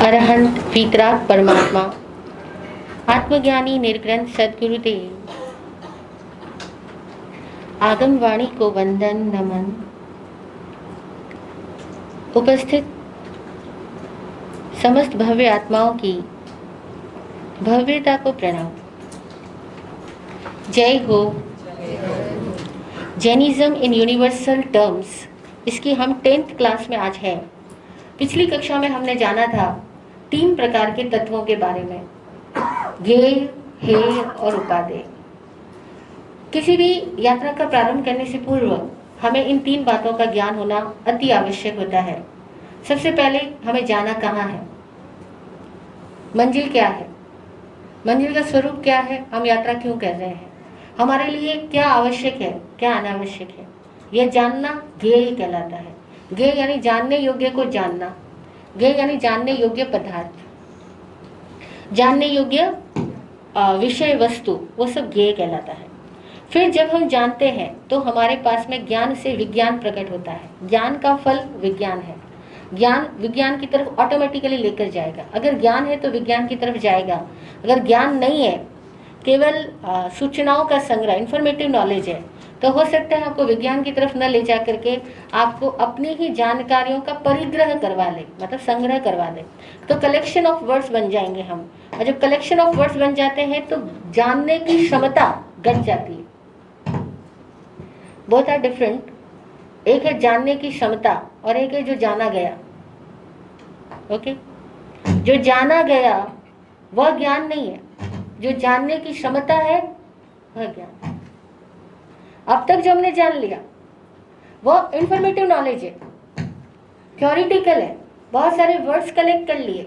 अरहंत वीतराग परमात्मा आत्मज्ञानी निर्ग्रंथ सद्गुरुदेव आगम वाणी को वंदन नमन। उपस्थित समस्त भव्य आत्माओं की भव्यता को प्रणाम। जय हो। जैनिज्म इन यूनिवर्सल टर्म्स, इसकी हम 10th क्लास में आज हैं। पिछली कक्षा में हमने जाना था 3 प्रकार के तत्वों के बारे में, ज्ञेय, हेय और उपादेय। किसी भी यात्रा का प्रारंभ करने से पूर्व हमें इन 3 बातों का ज्ञान होना अति आवश्यक होता है। सबसे पहले हमें जाना कहाँ है, मंजिल क्या है, मंजिल का स्वरूप क्या है, हम यात्रा क्यों कर रहे हैं, हमारे लिए क्या आवश्यक है, क्या अनावश्यक है, यह जानना ज्ञेय कहलाता है। ज्ञेय यानी जानने योग्य को जानना, ज्ञेय यानी जानने योग्य पदार्थ, जानने योग्य विषय वस्तु, वो सब ज्ञेय कहलाता है। फिर जब हम जानते हैं तो हमारे पास में ज्ञान से विज्ञान प्रकट होता है। ज्ञान का फल विज्ञान है। ज्ञान विज्ञान की तरफ ऑटोमेटिकली लेकर जाएगा। अगर ज्ञान है तो विज्ञान की तरफ जाएगा। अगर ज्ञान नहीं है, केवल सूचनाओं का संग्रह, इंफॉर्मेटिव नॉलेज है, तो हो सकता है आपको विज्ञान की तरफ न ले जा करके आपको अपनी ही जानकारियों का परिग्रह करवा ले, मतलब संग्रह करवा दे। तो कलेक्शन ऑफ वर्ड्स बन जाएंगे हम, और जब कलेक्शन ऑफ वर्ड्स बन जाते हैं तो जानने की क्षमता घट जाती है। Both are different. एक है जानने की क्षमता और एक है जो जाना गया। ओके, जो जाना गया वह ज्ञान नहीं है, जो जानने की क्षमता है वह ज्ञान है। अब तक जो हमने जान लिया वह इंफॉर्मेटिव नॉलेज है, थ्योरिटिकल है, बहुत सारे वर्ड्स कलेक्ट कर लिए,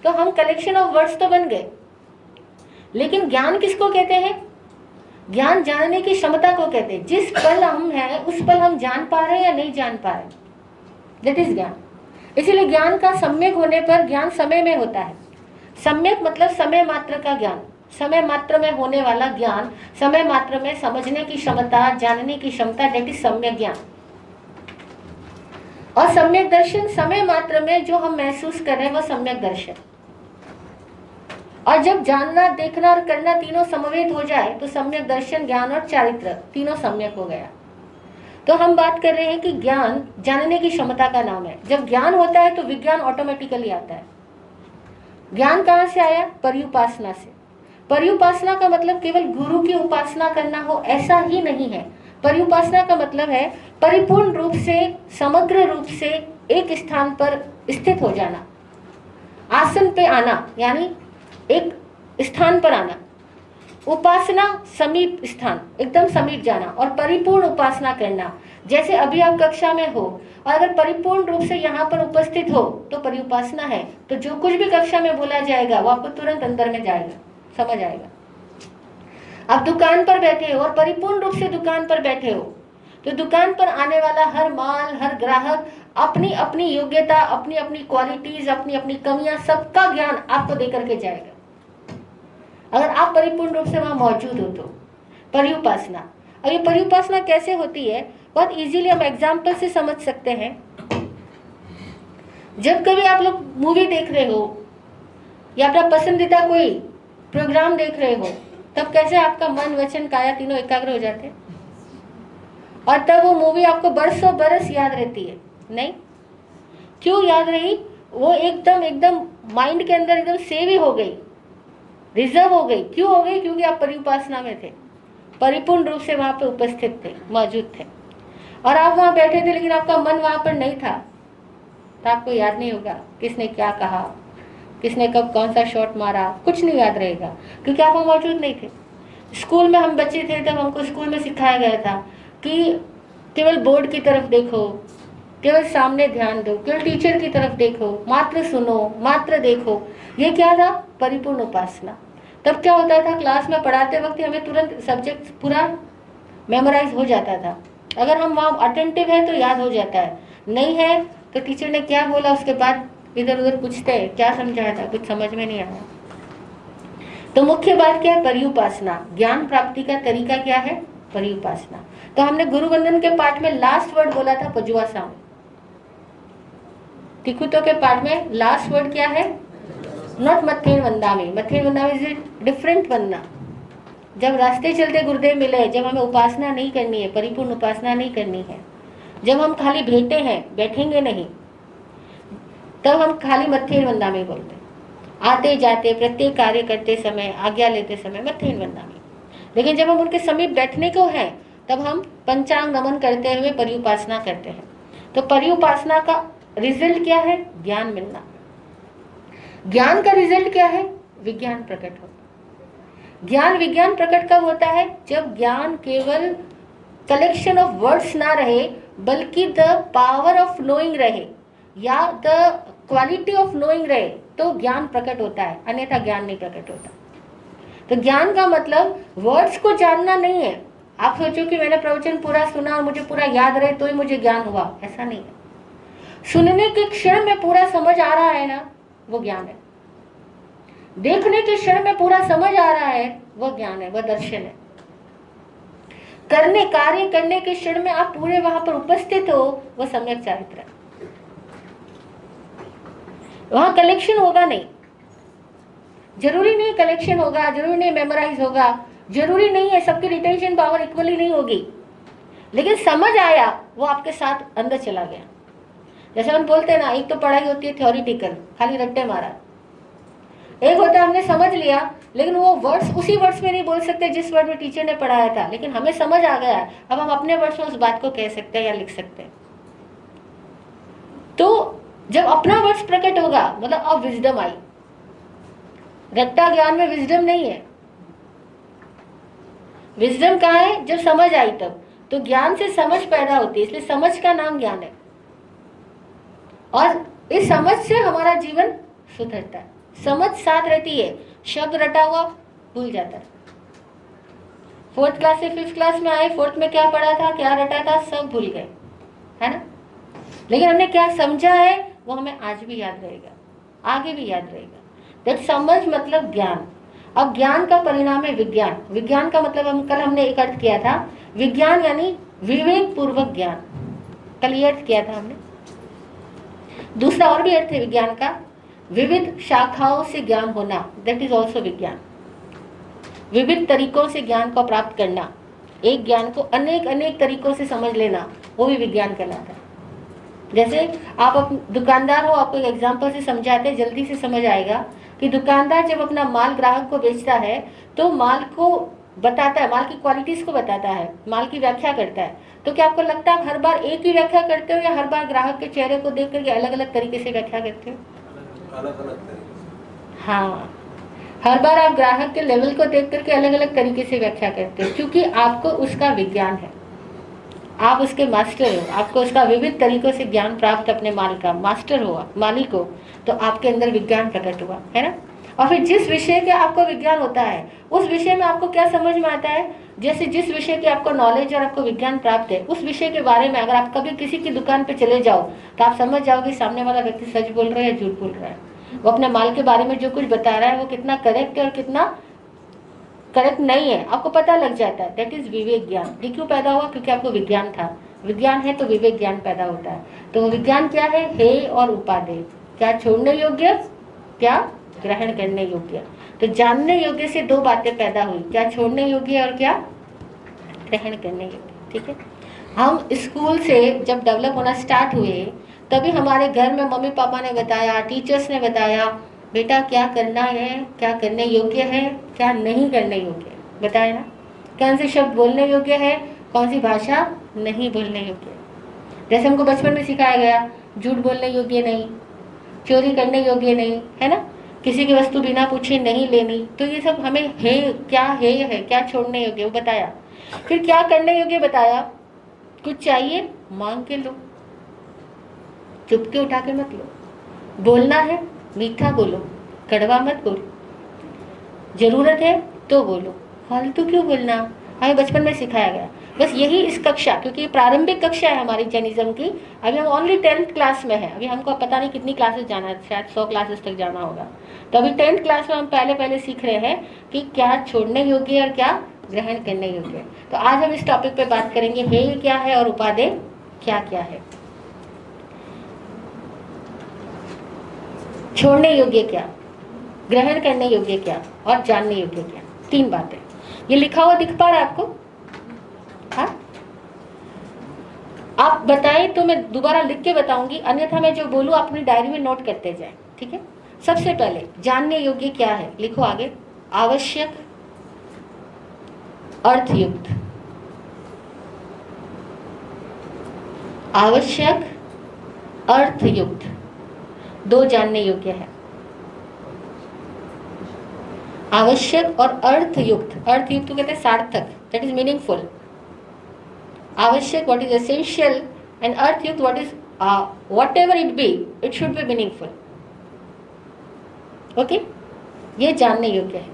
तो हम कलेक्शन ऑफ वर्ड्स तो बन गए। लेकिन ज्ञान किसको कहते हैं? ज्ञान जानने की क्षमता को कहते हैं। जिस पल हम हैं उस पल हम जान पा रहे हैं या नहीं जान पा रहे, दैट इज ज्ञान। इसीलिए ज्ञान का सम्यक होने पर ज्ञान समय में होता है। सम्यक मतलब समय मात्र का ज्ञान, समय मात्र में होने वाला ज्ञान, समय मात्र में समझने की क्षमता, जानने की क्षमता, दैट इज सम्यक ज्ञान। और सम्यक दर्शन, समय मात्र में जो हम महसूस कर रहे हैं वह सम्यक दर्शन। और जब जानना, देखना और करना तीनों समवेत हो जाए तो सम्यक दर्शन, ज्ञान और चारित्र तीनों सम्यक हो गया। तो हम बात कर रहे हैं कि ज्ञान जानने की क्षमता का नाम है। जब ज्ञान होता है तो विज्ञान ऑटोमेटिकली आता है। ज्ञान कहाँ से आया? पर्युपासना से। पर्युपासना का मतलब केवल गुरु की उपासना करना हो ऐसा ही नहीं है। पर्युपासना का मतलब है परिपूर्ण रूप से, समग्र रूप से एक स्थान पर स्थित हो जाना, आसन पे आना, यानी एक स्थान पर आना। उपासना समीप स्थान, एकदम समीप जाना, और परिपूर्ण उपासना करना। जैसे अभी आप कक्षा में हो और अगर परिपूर्ण रूप से यहाँ पर उपस्थित हो तो पर्युपासना है। तो जो कुछ भी कक्षा में बोला जाएगा वो आपको तुरंत अंदर में जाएगा, समझ आएगा। आप दुकान पर बैठे हो और परिपूर्ण रूप से दुकान पर बैठे हो तो दुकान पर आने वाला हर माल, हर ग्राहक अपनी अपनी योग्यता, अपनी अपनी क्वालिटीज, अपनी अपनी कमियां, सबका ज्ञान आपको देकर के जाएगा अगर आप परिपूर्ण रूप से वहां मौजूद हो तो। पर्युपासना। अब ये पर्युपासना कैसे होती है, बहुत इजीली हम एग्जाम्पल से समझ सकते हैं। जब कभी आप लोग मूवी देख रहे हो या अपना पसंदीदा कोई प्रोग्राम देख रहे हो, तब कैसे आपका मन, वचन, काया तीनों एकाग्र हो जाते हैं, और तब वो मूवी आपको बरसों बरस याद रहती है। नहीं, क्यों याद रही? वो एकदम माइंड के अंदर एकदम सेव ही हो गई, रिजर्व हो गई। क्यों हो गई? क्योंकि आप पर्युपासना में थे, परिपूर्ण रूप से वहां पे उपस्थित थे, मौजूद थे। और आप वहां बैठे थे लेकिन आपका मन वहां पर नहीं था, तो आपको याद नहीं होगा किसने क्या कहा, किसने कब कौन सा शॉट मारा, कुछ नहीं याद रहेगा क्योंकि आप वहां मौजूद नहीं थे। स्कूल में हम बच्चे थे तब हमको स्कूल में सिखाया गया था कि केवल बोर्ड की तरफ देखो, केवल सामने ध्यान दो, केवल टीचर की तरफ देखो, मात्र सुनो, मात्र देखो। ये क्या था? परिपूर्ण उपासना। तब क्या होता था, क्लास में पढ़ाते वक्त हमें तुरंत सब्जेक्ट पूरा मेमोराइज हो जाता था। अगर हम वहाँ अटेंटिव है तो याद हो जाता है, नहीं है तो टीचर ने क्या बोला उसके बाद इधर उधर पूछते हैं क्या समझाया था, कुछ समझ में नहीं आया। तो मुख्य बात क्या है? पर्युपासना। ज्ञान प्राप्ति का तरीका क्या है? पर्युपासना। तो हमने गुरु वंदन के पाठ में लास्ट वर्ड बोला था पजुआ साम। तिकुतो के पाठ में लास्ट वर्ड क्या है? नॉट मत्थेन वंदामि। मत्थेन वंदामि इज डिफरेंट वंदना। जब रास्ते चलते गुरुदेव मिले, जब हमें उपासना नहीं करनी है, परिपूर्ण उपासना नहीं करनी है, जब हम खाली भेंटे हैं, बैठेंगे नहीं, तब हम खाली मत्थेन वंदामि बोलते हैं। आते जाते प्रत्येक कार्य करते समय, आज्ञा लेते समय मत्थेन वंदामि। लेकिन जब हम उनके समीप बैठने को हैं, तब हम पंचांग नमन करते हुए परिउपासना करते हैं। तो परिउपासना का रिजल्ट क्या है? ज्ञान मिलना। ज्ञान का रिजल्ट क्या है? विज्ञान प्रकट होता। ज्ञान विज्ञान प्रकट कब होता है? जब ज्ञान केवल कलेक्शन ऑफ वर्ड्स ना रहे, बल्कि द पावर ऑफ नोइंग रहे, या द क्वालिटी ऑफ नोइंग रहे, तो ज्ञान प्रकट होता है, अन्यथा ज्ञान नहीं प्रकट होता। तो ज्ञान का मतलब वर्ड्स को जानना नहीं है। आप सोचो कि मैंने प्रवचन पूरा सुना और मुझे पूरा याद रहे तो ही मुझे ज्ञान हुआ, ऐसा नहीं है। सुनने के क्षण में पूरा समझ आ रहा है ना, वो ज्ञान है। देखने के क्षण में पूरा समझ आ रहा है, वो ज्ञान है, वह दर्शन है। कार्य करने के क्षण में आप पूरे वहां पर उपस्थित हो, वो सम्यक चारित्र है। वहां कलेक्शन होगा नहीं, जरूरी नहीं कलेक्शन होगा, जरूरी नहीं मेमोराइज होगा, जरूरी नहीं है सबकी रिटेंशन पावर इक्वली नहीं होगी, लेकिन समझ आया, वो आपके साथ अंदर चला गया। जैसे हम बोलते हैं ना, एक तो पढ़ाई होती है थ्योरिटिकल, खाली रट्टे मारा, एक होता है हमने समझ लिया, लेकिन वो वर्ड्स उसी वर्ड्स में नहीं बोल सकते जिस वर्ड में टीचर ने पढ़ाया था, लेकिन हमें समझ आ गया, अब हम अपने वर्ड्स में उस बात को कह सकते हैं या लिख सकते हैं। तो जब अपना वर्ड्स प्रकट होगा, मतलब अब विजडम आई। रट्टा ज्ञान में विजडम नहीं है। विजडम कहाँ है? जब समझ आई तब। तो ज्ञान से समझ पैदा होती है, इसलिए समझ का नाम ज्ञान है। और इस समझ से हमारा जीवन सुधरता है। समझ साथ रहती है, शब्द रटा हुआ भूल जाता है। 4th क्लास से 5th क्लास में आए, 4th में क्या पढ़ा था, क्या रटा था, सब भूल गए, है ना। लेकिन हमने क्या समझा है, वो हमें आज भी याद रहेगा, आगे भी याद रहेगा। दैट समझ मतलब ज्ञान। अब ज्ञान का परिणाम है विज्ञान। विज्ञान का मतलब हमने एक अर्थ किया था, विज्ञान यानी विवेक पूर्वक ज्ञान। कल ये अर्थ किया था हमने। दूसरा और भी अर्थ है विज्ञान का, विविध शाखाओं से ज्ञान होना, दैट इज ऑल्सो विज्ञान। विविध तरीकों से ज्ञान को प्राप्त करना, एक ज्ञान को अनेक अनेक तरीकों से समझ लेना, वो भी विज्ञान कहलाता है। जैसे आप दुकानदार हो, आपको एक एग्जाम्पल से समझाते हैं, जल्दी से समझ आएगा कि दुकानदार जब अपना माल ग्राहक को बेचता है, तो माल को बताता है, माल की क्वालिटीज को बताता है, माल की व्याख्या करता है। तो क्या आपको लगता है हर बार एक ही व्याख्या करते हो, या हर बार ग्राहक के चेहरे को देख करके अलग अलग तरीके से व्याख्या करते हो? अलग अलग तरीके। हाँ, हर बार आप ग्राहक के लेवल को देख करके अलग अलग तरीके से व्याख्या करते हो, क्योंकि आपको उसका विज्ञान है, आप उसके मास्टर हो, आपको उसका विविध तरीकों से ज्ञान प्राप्त, अपने माल का मास्टर हुआ, मालिक हो, तो आपके अंदर विज्ञान प्रकट हुआ, है ना। और फिर जिस विषय का आपको विज्ञान होता है, उस विषय में आपको क्या समझ में आता है, जैसे जिस विषय की आपको नॉलेज और आपको विज्ञान प्राप्त है, उस विषय के बारे में अगर आप कभी किसी की दुकान पे चले जाओ, तो आप समझ जाओगे सामने वाला व्यक्ति सच बोल रहा है या झूठ बोल रहा है। वो अपने माल के बारे में जो कुछ बता रहा है, वो कितना करेक्ट है और कितना करेक्ट नहीं है, आपको पता लग जाता है। दैट इज विवेक ज्ञान। ये क्यों पैदा हुआ? क्योंकि आपको विज्ञान था। विज्ञान है तो विवेक ज्ञान पैदा होता है। तो विज्ञान क्या है? हे और उपादेय, क्या छोड़ने योग्य, क्या ग्रहण करने योग्य। तो जानने योग्य से दो बातें पैदा हुई, क्या छोड़ने योग्य और क्या ग्रहण करने योग्य। ठीक है, हम स्कूल से जब डेवलप होना स्टार्ट हुए, तभी हमारे घर में मम्मी पापा ने बताया, टीचर्स ने बताया, बेटा क्या करना है, क्या करने योग्य है, क्या नहीं करने योग्य है, बताया ना। कौन से शब्द बोलने योग्य है, कौन सी भाषा नहीं बोलने योग्य है। जैसे हमको बचपन में सिखाया गया, झूठ बोलने योग्य नहीं, चोरी करने योग्य नहीं, है ना, किसी की वस्तु बिना पूछे नहीं लेनी। तो ये सब हमें है, क्या है, क्या छोड़ने योग्य वो बताया। फिर क्या करने योग्य बताया, कुछ चाहिए मांग के लो, चुपके उठा के मत लो, बोलना है मीठा बोलो, कड़वा मत बोलो, जरूरत है तो बोलो, फालतू क्यों बोलना। हमें बचपन में सिखाया गया। बस यही इस कक्षा, क्योंकि प्रारंभिक कक्षा है हमारी जैनिज्म की, अभी हम ओनली 10th क्लास में है। अभी हमको पता नहीं कितनी क्लासेस जाना है, शायद 100 क्लासेस तक जाना होगा। तो अभी 10th क्लास में हम पहले सीख रहे हैं कि क्या छोड़ने योग्य है और क्या ग्रहण करने योग्य है। तो आज हम इस टॉपिक पे बात करेंगे, हे क्या है और उपादेय क्या क्या है। छोड़ने योग्य क्या, ग्रहण करने योग्य क्या और जानने योग्य क्या, 3 बातें। ये लिखा हुआ दिख पा रहा है आपको? हाँ, आप बताएं तो मैं दोबारा लिख के बताऊंगी, अन्यथा मैं जो बोलूं आप अपनी डायरी में नोट करते जाएं, ठीक है। सबसे पहले जानने योग्य क्या है, लिखो आगे। आवश्यक, अर्थयुक्त। आवश्यक, अर्थयुक्त, 2 जानने योग्य है। आवश्यक और अर्थयुक्त। अर्थयुक्त को कहते हैं सार्थक, दैट इज मीनिंगफुल। आवश्यक what is essential and अर्थयुक्त what is whatever it be, it should be meaningful. Okay, ये जानने योग्य है।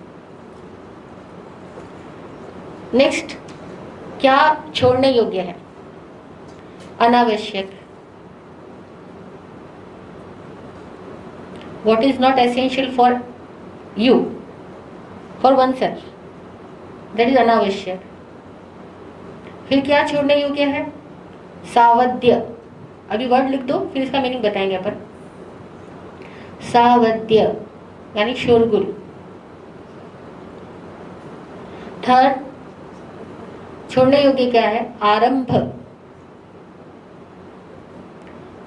नेक्स्ट, क्या छोड़ने योग्य है? अनावश्यक, what is not essential for you, for oneself, that is अनावश्यक। फिर क्या छोड़ने योग्य है? सावध्य। अभी वर्ड लिख दो, फिर इसका मीनिंग बताएंगे अपन। सावध्य यानी शोरगुल। थर्ड, छोड़ने योग्य क्या है? आरंभ।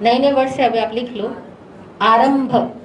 नए नए वर्ड से अभी आप लिख लो, आरंभ।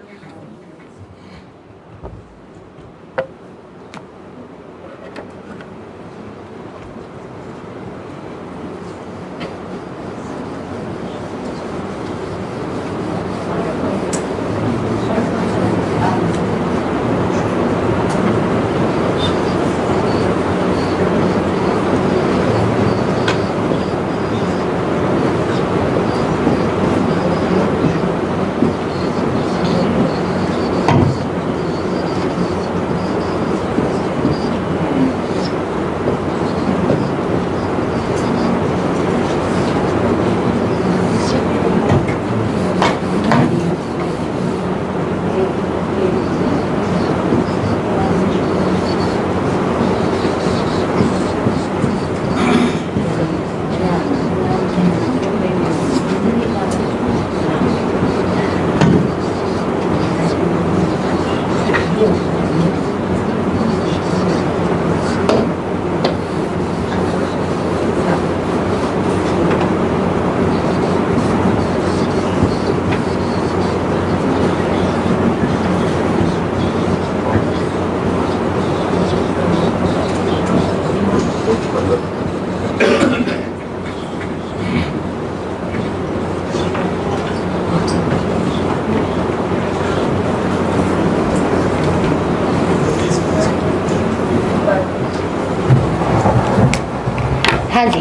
हाँ जी,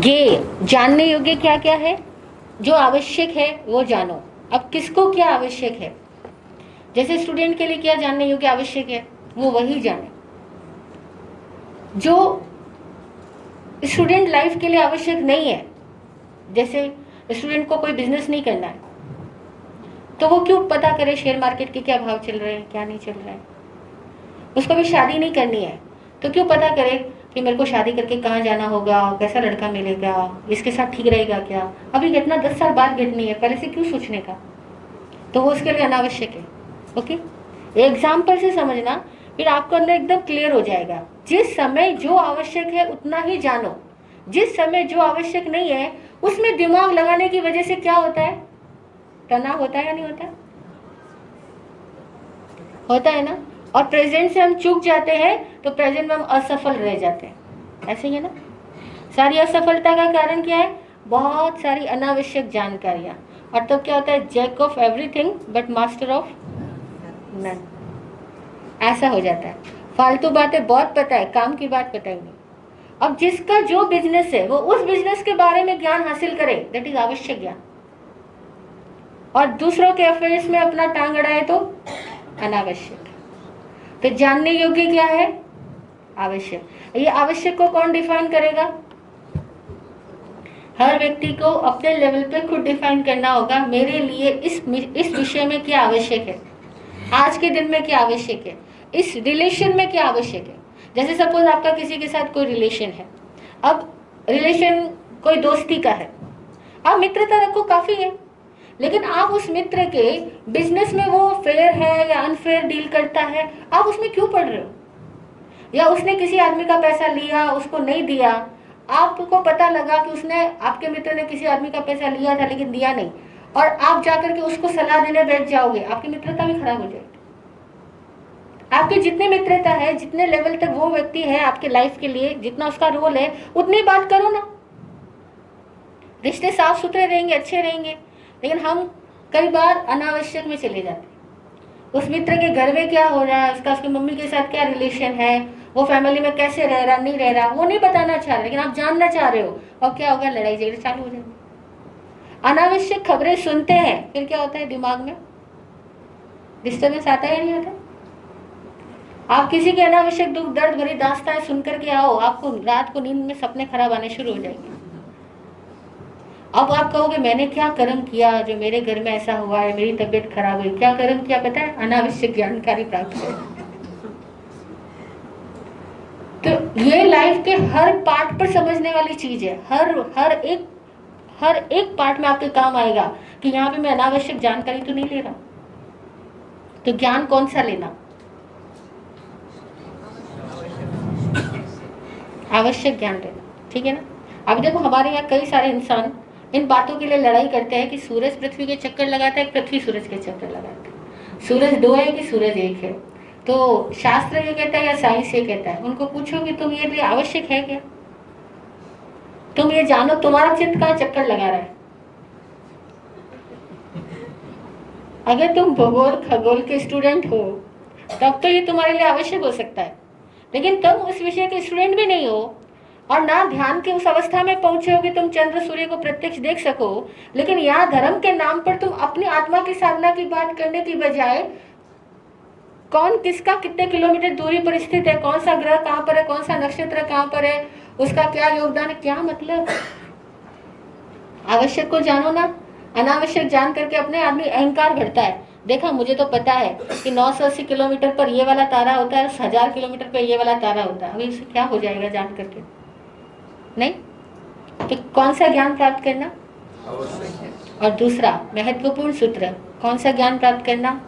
ये जानने योग्य क्या क्या है? जो आवश्यक है वो जानो। अब किसको क्या आवश्यक है? जैसे स्टूडेंट के लिए क्या जानने योग्य आवश्यक है, वो वही जाने। जो स्टूडेंट लाइफ के लिए आवश्यक नहीं है, जैसे स्टूडेंट को कोई बिजनेस नहीं करना है, तो वो क्यों पता करे शेयर मार्केट के क्या भाव चल रहे हैं, क्या नहीं चल रहा है। उसको भी शादी नहीं करनी है, तो क्यों पता करे कि मेरे को शादी करके कहाँ जाना होगा, कैसा लड़का मिलेगा, इसके साथ ठीक रहेगा क्या। अभी घटना 10 साल बाद घटनी है, पहले से क्यों सोचने का। तो वो उसके लिए अनावश्यक है। ओके, एग्जाम्पल से समझना, फिर आपको अंदर एकदम क्लियर हो जाएगा। जिस समय जो आवश्यक है उतना ही जानो, जिस समय जो आवश्यक नहीं है उसमें दिमाग लगाने की वजह से क्या होता है? तनाव होता है या नहीं होता है? होता है ना। और प्रेजेंट से हम चूक जाते हैं तो प्रेजेंट में हम असफल रह जाते हैं, ऐसे ही है ना। सारी असफलता का कारण क्या है? बहुत सारी अनावश्यक जानकारियां। और तब क्या होता है? Jack of everything but master of none, ऐसा हो जाता है। फालतू बातें बहुत पता है, काम की बात पता ही नहीं। अब जिसका जो बिजनेस है वो उस बिजनेस के बारे में ज्ञान हासिल करे, दैट इज आवश्यक ज्ञान। और दूसरों के अफेयर्स में अपना टांग अड़ाए तो अनावश्यक। तो जानने योग्य क्या है? आवश्यक। ये आवश्यक को कौन डिफाइन करेगा? हर व्यक्ति को अपने लेवल पे खुद डिफाइन करना होगा, मेरे लिए इस विषय में क्या आवश्यक है, आज के दिन में क्या आवश्यक है, इस रिलेशन में क्या आवश्यक है। जैसे सपोज आपका किसी के साथ कोई रिलेशन है, अब रिलेशन कोई दोस्ती का है, आप मित्रता रखो, काफी है। लेकिन आप उस मित्र के बिजनेस में वो फेयर है या अनफेयर डील करता है, आप उसमें क्यों पड़ रहे हो? या उसने किसी आदमी का पैसा लिया, उसको नहीं दिया, आपको पता लगा कि उसने, आपके मित्र ने किसी आदमी का पैसा लिया था लेकिन दिया नहीं, और आप जाकर के उसको सलाह देने बैठ जाओगे, आपकी मित्रता भी खराब हो जाएगी। आपकी जितनी मित्रता है, जितने लेवल तक वो व्यक्ति है आपके लाइफ के लिए, जितना उसका रोल है, उतनी बात करो ना। रिश्ते साफ सुथरे रहेंगे, अच्छे रहेंगे। लेकिन हम कई बार अनावश्यक में चले जाते हैं। उस मित्र के घर में क्या हो रहा है, उसका उसकी मम्मी के साथ क्या रिलेशन है, वो फैमिली में कैसे रह रहा नहीं रह रहा, वो नहीं बताना चाह रहे, लेकिन आप जानना चाह रहे हो, और क्या होगा, लड़ाई झगड़े चालू हो जाएंगे। अनावश्यक खबरें सुनते हैं, फिर क्या होता है, दिमाग में डिस्टर्बेंस आता है या नहीं आता? आप किसी के अनावश्यक दुख दर्द भरी दास्तान सुन करके आओ, आपको रात को नींद में सपने खराब आने शुरू हो जाएंगे। अब आप कहोगे मैंने क्या कर्म किया जो मेरे घर में ऐसा हुआ है, मेरी तबीयत खराब हुई। क्या कर्म किया पता है? अनावश्यक जानकारी प्राप्त कर। तो ये लाइफ के हर पार्ट पर समझने वाली चीज है। हर एक पार्ट में आपके काम आएगा कि यहाँ पे मैं अनावश्यक जानकारी तो नहीं ले रहा। तो ज्ञान कौन सा लेना? आवश्यक ज्ञान लेना, ठीक है ना। अब देखो हमारे यहाँ कई सारे इंसान इन बातों के लिए लड़ाई करते हैं कि सूरज पृथ्वी के चक्कर लगाता है, पृथ्वी सूरज के चक्कर लगाता है, सूरज दो है कि सूरज एक है। तो शास्त्र ये कहता है या साइंस ये कहता है? उनको पूछो कि तुम ये आवश्यक है क्या? तुम ये जानो तुम्हारा चित्त कहाँ चक्कर लगा रहा है। अगर तुम भूगोल खगोल के स्टूडेंट हो तब तो ये तुम्हारे लिए आवश्यक हो सकता है, लेकिन तुम उस विषय के स्टूडेंट भी नहीं हो और ना ध्यान की उस अवस्था में पहुंचे हो कि तुम चंद्र सूर्य को प्रत्यक्ष देख सको। लेकिन यहाँ धर्म के नाम पर तुम अपनी आत्मा की साधना की बात करने की बजाय कौन किसका कितने किलोमीटर दूरी पर स्थित है, कौन सा ग्रह कहाँ पर है, कौन सा नक्षत्र कहाँ पर है, उसका क्या योगदान है, क्या मतलब? आवश्यक को जानो ना। अनावश्यक जान करके अपने आदमी अहंकार बढ़ता है। देखा, मुझे तो पता है कि 980 किलोमीटर पर ये वाला तारा होता है, 1000 किलोमीटर पर ये वाला तारा होता है। अभी इससे क्या हो जाएगा जान करके? नहीं। तो कौन सा ज्ञान प्राप्त करना? और दूसरा महत्वपूर्ण सूत्र, कौन सा ज्ञान प्राप्त करना?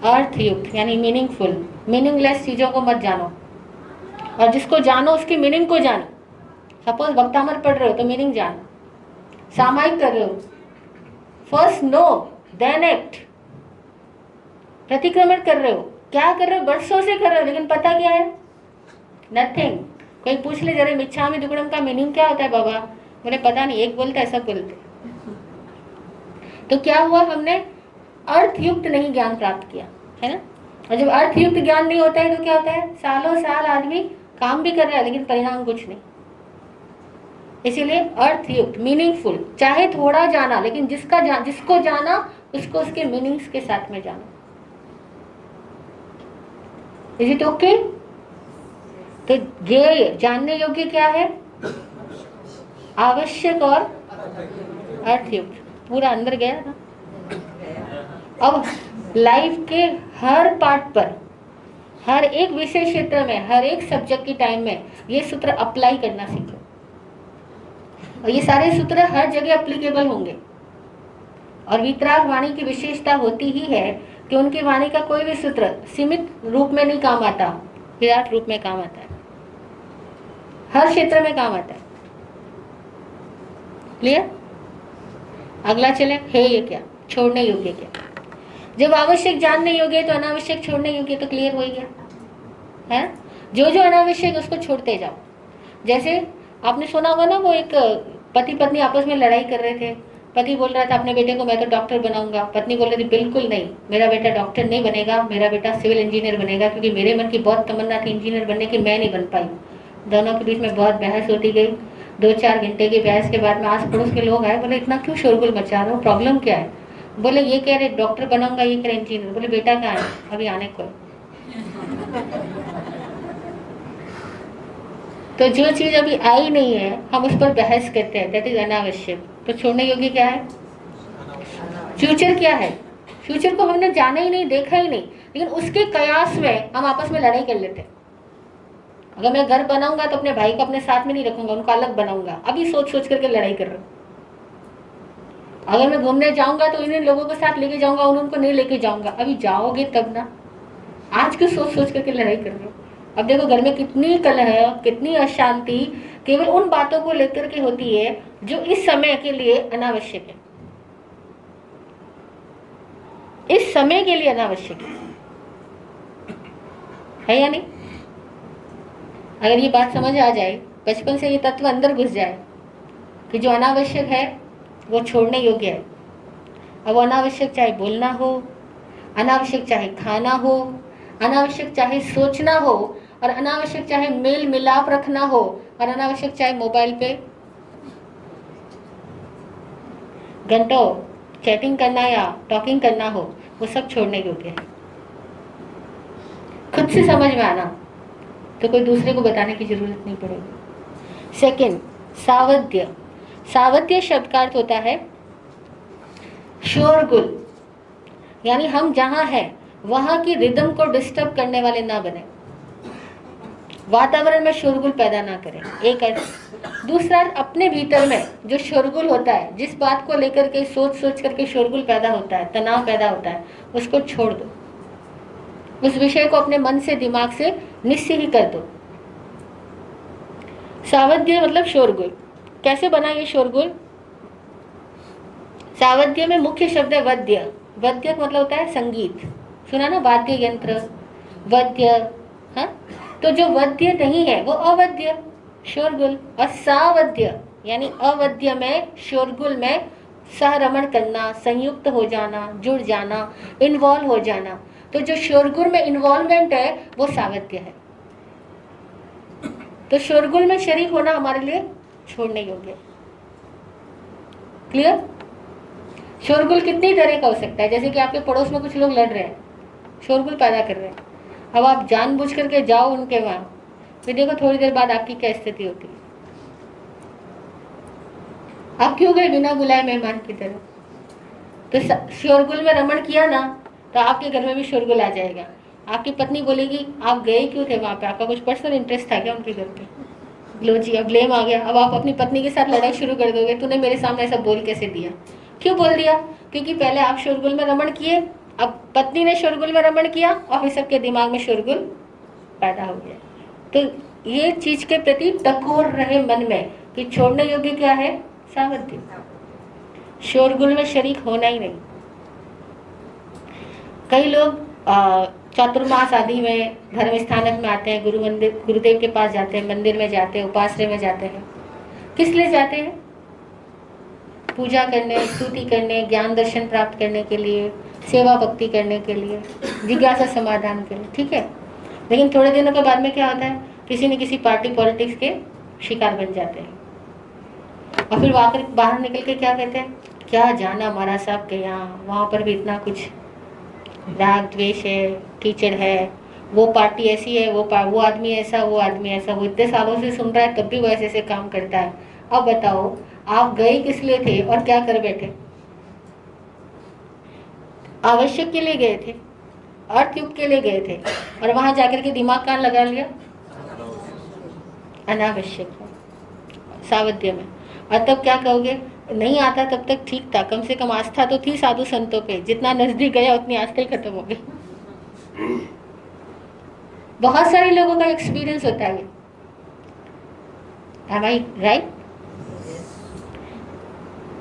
अर्थयुक्त, यानी मीनिंगफुल। मीनिंगलेस चीजों को मत जानो, और जिसको जानो उसकी मीनिंग को जानो। सपोज वक्तामर पढ़ रहे हो तो मीनिंग जानो, सामायिक कर रहे हो, फर्स्ट नो देन एक्ट। प्रतिक्रमण कर रहे हो, क्या कर रहे हो? वर्षों से कर रहे हो, लेकिन पता क्या है? नथिंग। कोई पूछ ले जरा मिच्छामि दुक्कडम का मीनिंग क्या होता है बाबा? बोले पता नहीं, एक बोलता है सब बोलते। तो क्या हुआ, हमने अर्थयुक्त नहीं ज्ञान प्राप्त किया, है ना। और जब अर्थयुक्त ज्ञान नहीं होता है तो क्या होता है? सालों साल आदमी काम भी कर रहा है लेकिन परिणाम कुछ नहीं। इसीलिए अर्थयुक्त, मीनिंगफुल, चाहे थोड़ा जाना, लेकिन जिसको जाना उसको उसके मीनिंग्स के साथ में जाना। Is it okay? तो ये जानने योग्य क्या है? आवश्यक और अर्थयुक्त। पूरा अंदर गया ना। अब लाइफ के हर पार्ट पर, हर एक विषय क्षेत्र में, हर एक सब्जेक्ट की टाइम में ये सूत्र अप्लाई करना सीखो। और ये सारे सूत्र हर जगह एप्लीकेबल होंगे। और वीतराग वाणी की विशेषता होती ही है कि उनकी वाणी का कोई भी सूत्र सीमित रूप में नहीं काम आता, विराट रूप में काम आता है, हर क्षेत्र में काम आता है। क्लियर? अगला चले, है ये क्या? छोड़ने योग्य क्या? जब आवश्यक जानने योग्य तो अनावश्यक छोड़ने योग्य, तो क्लियर हो गया है। जो जो अनावश्यक उसको छोड़ते जाओ। जैसे आपने सुना होगा ना, वो एक पति पत्नी आपस में लड़ाई कर रहे थे। पति बोल रहा था अपने बेटे को मैं तो डॉक्टर बनाऊंगा, पत्नी बोल रही थी बिल्कुल नहीं, मेरा बेटा डॉक्टर नहीं बनेगा, मेरा बेटा सिविल इंजीनियर बनेगा, क्योंकि मेरे मन की बहुत तमन्ना थी इंजीनियर बनने की, मैं नहीं बन पाई। दोनों के बीच में बहुत बहस होती गई। 2-4 घंटे की बहस के बाद में आस पड़ोस के लोग आए, बोले इतना क्यों शोरगुल मचा रहे हो, प्रॉब्लम क्या है? बोले ये कह रहे डॉक्टर बनाऊंगा, ये कह रहे इंजीनियर। बोले बेटा कहाँ है? अभी आने को। तो जो चीज अभी आई नहीं है हम उस पर बहस करते हैं, दैट इज अनावश्यक। तो छोड़ने योग्य क्या है? फ्यूचर क्या है? फ्यूचर को हमने जाना ही नहीं, देखा ही नहीं, लेकिन उसके कयास में हम आपस में लड़ाई कर लेते हैं। अगर मैं घर बनाऊंगा तो अपने भाई को अपने साथ में नहीं रखूंगा, उनको अलग बनाऊंगा। अभी सोच सोच करके लड़ाई कर रहा हूं। अगर मैं घूमने जाऊंगा तो इन्हीं लोगों के साथ लेके जाऊंगा, उनको नहीं लेके जाऊंगा। अभी जाओगे तब ना, आज क्यों सोच सोच करके लड़ाई कर रहे हो? अब देखो घर में कितनी कलह, कितनी अशांति केवल उन बातों को लेकर के होती है जो इस समय के लिए अनावश्यक है, इस समय के लिए अनावश्यक है या नहीं? अगर ये बात समझ आ जाए, बचपन से ये तत्व अंदर घुस जाए कि जो अनावश्यक है वो छोड़ने योग्य है। अब वो अनावश्यक चाहे बोलना हो, अनावश्यक चाहे खाना हो, अनावश्यक चाहे सोचना हो, और अनावश्यक चाहे मेल मिलाप रखना हो, और अनावश्यक चाहे मोबाइल पे घंटों चैटिंग करना या टॉकिंग करना हो, वो सब छोड़ने योग्य है। खुद से समझ में आना तो कोई दूसरे को बताने की जरूरत नहीं पड़ेगी। सेकंड, सावध्य। सावध्य शब्द का अर्थ होता है शोरगुल, यानी हम जहां हैं वहां की रिदम को डिस्टर्ब करने वाले ना बने, वातावरण में शोरगुल पैदा ना करें, एक अर्थ। दूसरा अर्थ, अपने भीतर में जो शोरगुल होता है, जिस बात को लेकर के सोच सोच करके शोरगुल पैदा होता है, तनाव पैदा होता है, उसको छोड़ दो, उस विषय को अपने मन से दिमाग से निस्सी ही कर दो। सावध्य मतलब शोरगुल। कैसे बना ये शोरगुल? सावध्य में मुख्य शब्द है वद्य। वद्य मतलब होता है संगीत, सुना ना, वाद्य यंत्र, वद्य। हाँ, तो जो वद्य नहीं है वो अवद्य, शोरगुल। और सावध्य यानी अवद्य में, शोरगुल में सहरमण करना, संयुक्त हो जाना, जुड़ जाना, इन्वॉल्व हो जाना। तो जो शोरगुल में इन्वॉल्वमेंट है वो सावध्य है। तो शोरगुल में शरीक होना हमारे लिए छोड़ने योग्य है। क्लियर? शोरगुल कितनी तरह का हो सकता है, जैसे कि आपके पड़ोस में कुछ लोग लड़ रहे हैं, शोरगुल पैदा कर रहे हैं। अब आप जानबूझ करके जाओ उनके वहां, फिर देखो थोड़ी देर बाद आपकी क्या स्थिति होती है। आप क्यों गए बिना बुलाए मेहमान की तरह? तो शोरगुल में रमण किया ना, तो आपके घर में भी शोरगुल आ जाएगा। आपकी पत्नी बोलेगी आप गए क्यों थे वहां पे, आपका कुछ पर्सनल इंटरेस्ट था क्या उनके घर पे? लो जी, अब ब्लेम आ गया। अब आप अपनी पत्नी के साथ लड़ाई शुरू कर दोगे, तूने मेरे सामने ऐसा बोल कैसे दिया? क्यों बोल दिया? क्योंकि पहले आप शोरगुल में रमण किए, अब पत्नी ने शोरगुल में रमण किया और फिर सबके दिमाग में शोरगुल पैदा हो गया। तो ये चीज के प्रति टकोर रहे मन में कि छोड़ने योग्य क्या है? सावधानी। शोरगुल में शरीक होना ही नहीं। कई लोग चातुर्मास आदि में धर्म स्थानक में आते हैं, गुरुदेव के पास जाते हैं, मंदिर में जाते हैं, उपाश्रय में जाते हैं। किस लिए जाते हैं? पूजा करने, स्तुति करने, ज्ञान दर्शन प्राप्त करने के लिए, सेवा भक्ति करने के लिए, जिज्ञासा समाधान के लिए, ठीक है। लेकिन थोड़े दिनों के बाद में क्या होता है, किसी न किसी पार्टी पॉलिटिक्स के शिकार बन जाते हैं और फिर बाहर निकल के क्या कहते हैं, क्या जाना महाराज साहब के यहाँ, वहाँ पर भी इतना कुछ राग द्वेष है, कीचड़ है, वो पार्टी ऐसी है, वो आदमी ऐसा, वो आदमी ऐसा, वो इतने सालों से सुन रहा है तब भी वो ऐसे ऐसे काम करता है। अब बताओ आप गए किस लिए थे और क्या कर बैठे? आवश्यक के लिए गए थे, अर्थयुक्त के लिए गए थे, और वहां जाकर के दिमाग कान लगा लिया अनावश्यक, सावध्य में। और तब क्या कहोगे, नहीं आता तब तक ठीक था, कम से कम आस्था तो थी साधु संतों पे, जितना नजदीक गया उतनी आस्था ही खत्म हो गई। बहुत सारे लोगों का एक्सपीरियंस होता है। Am I right?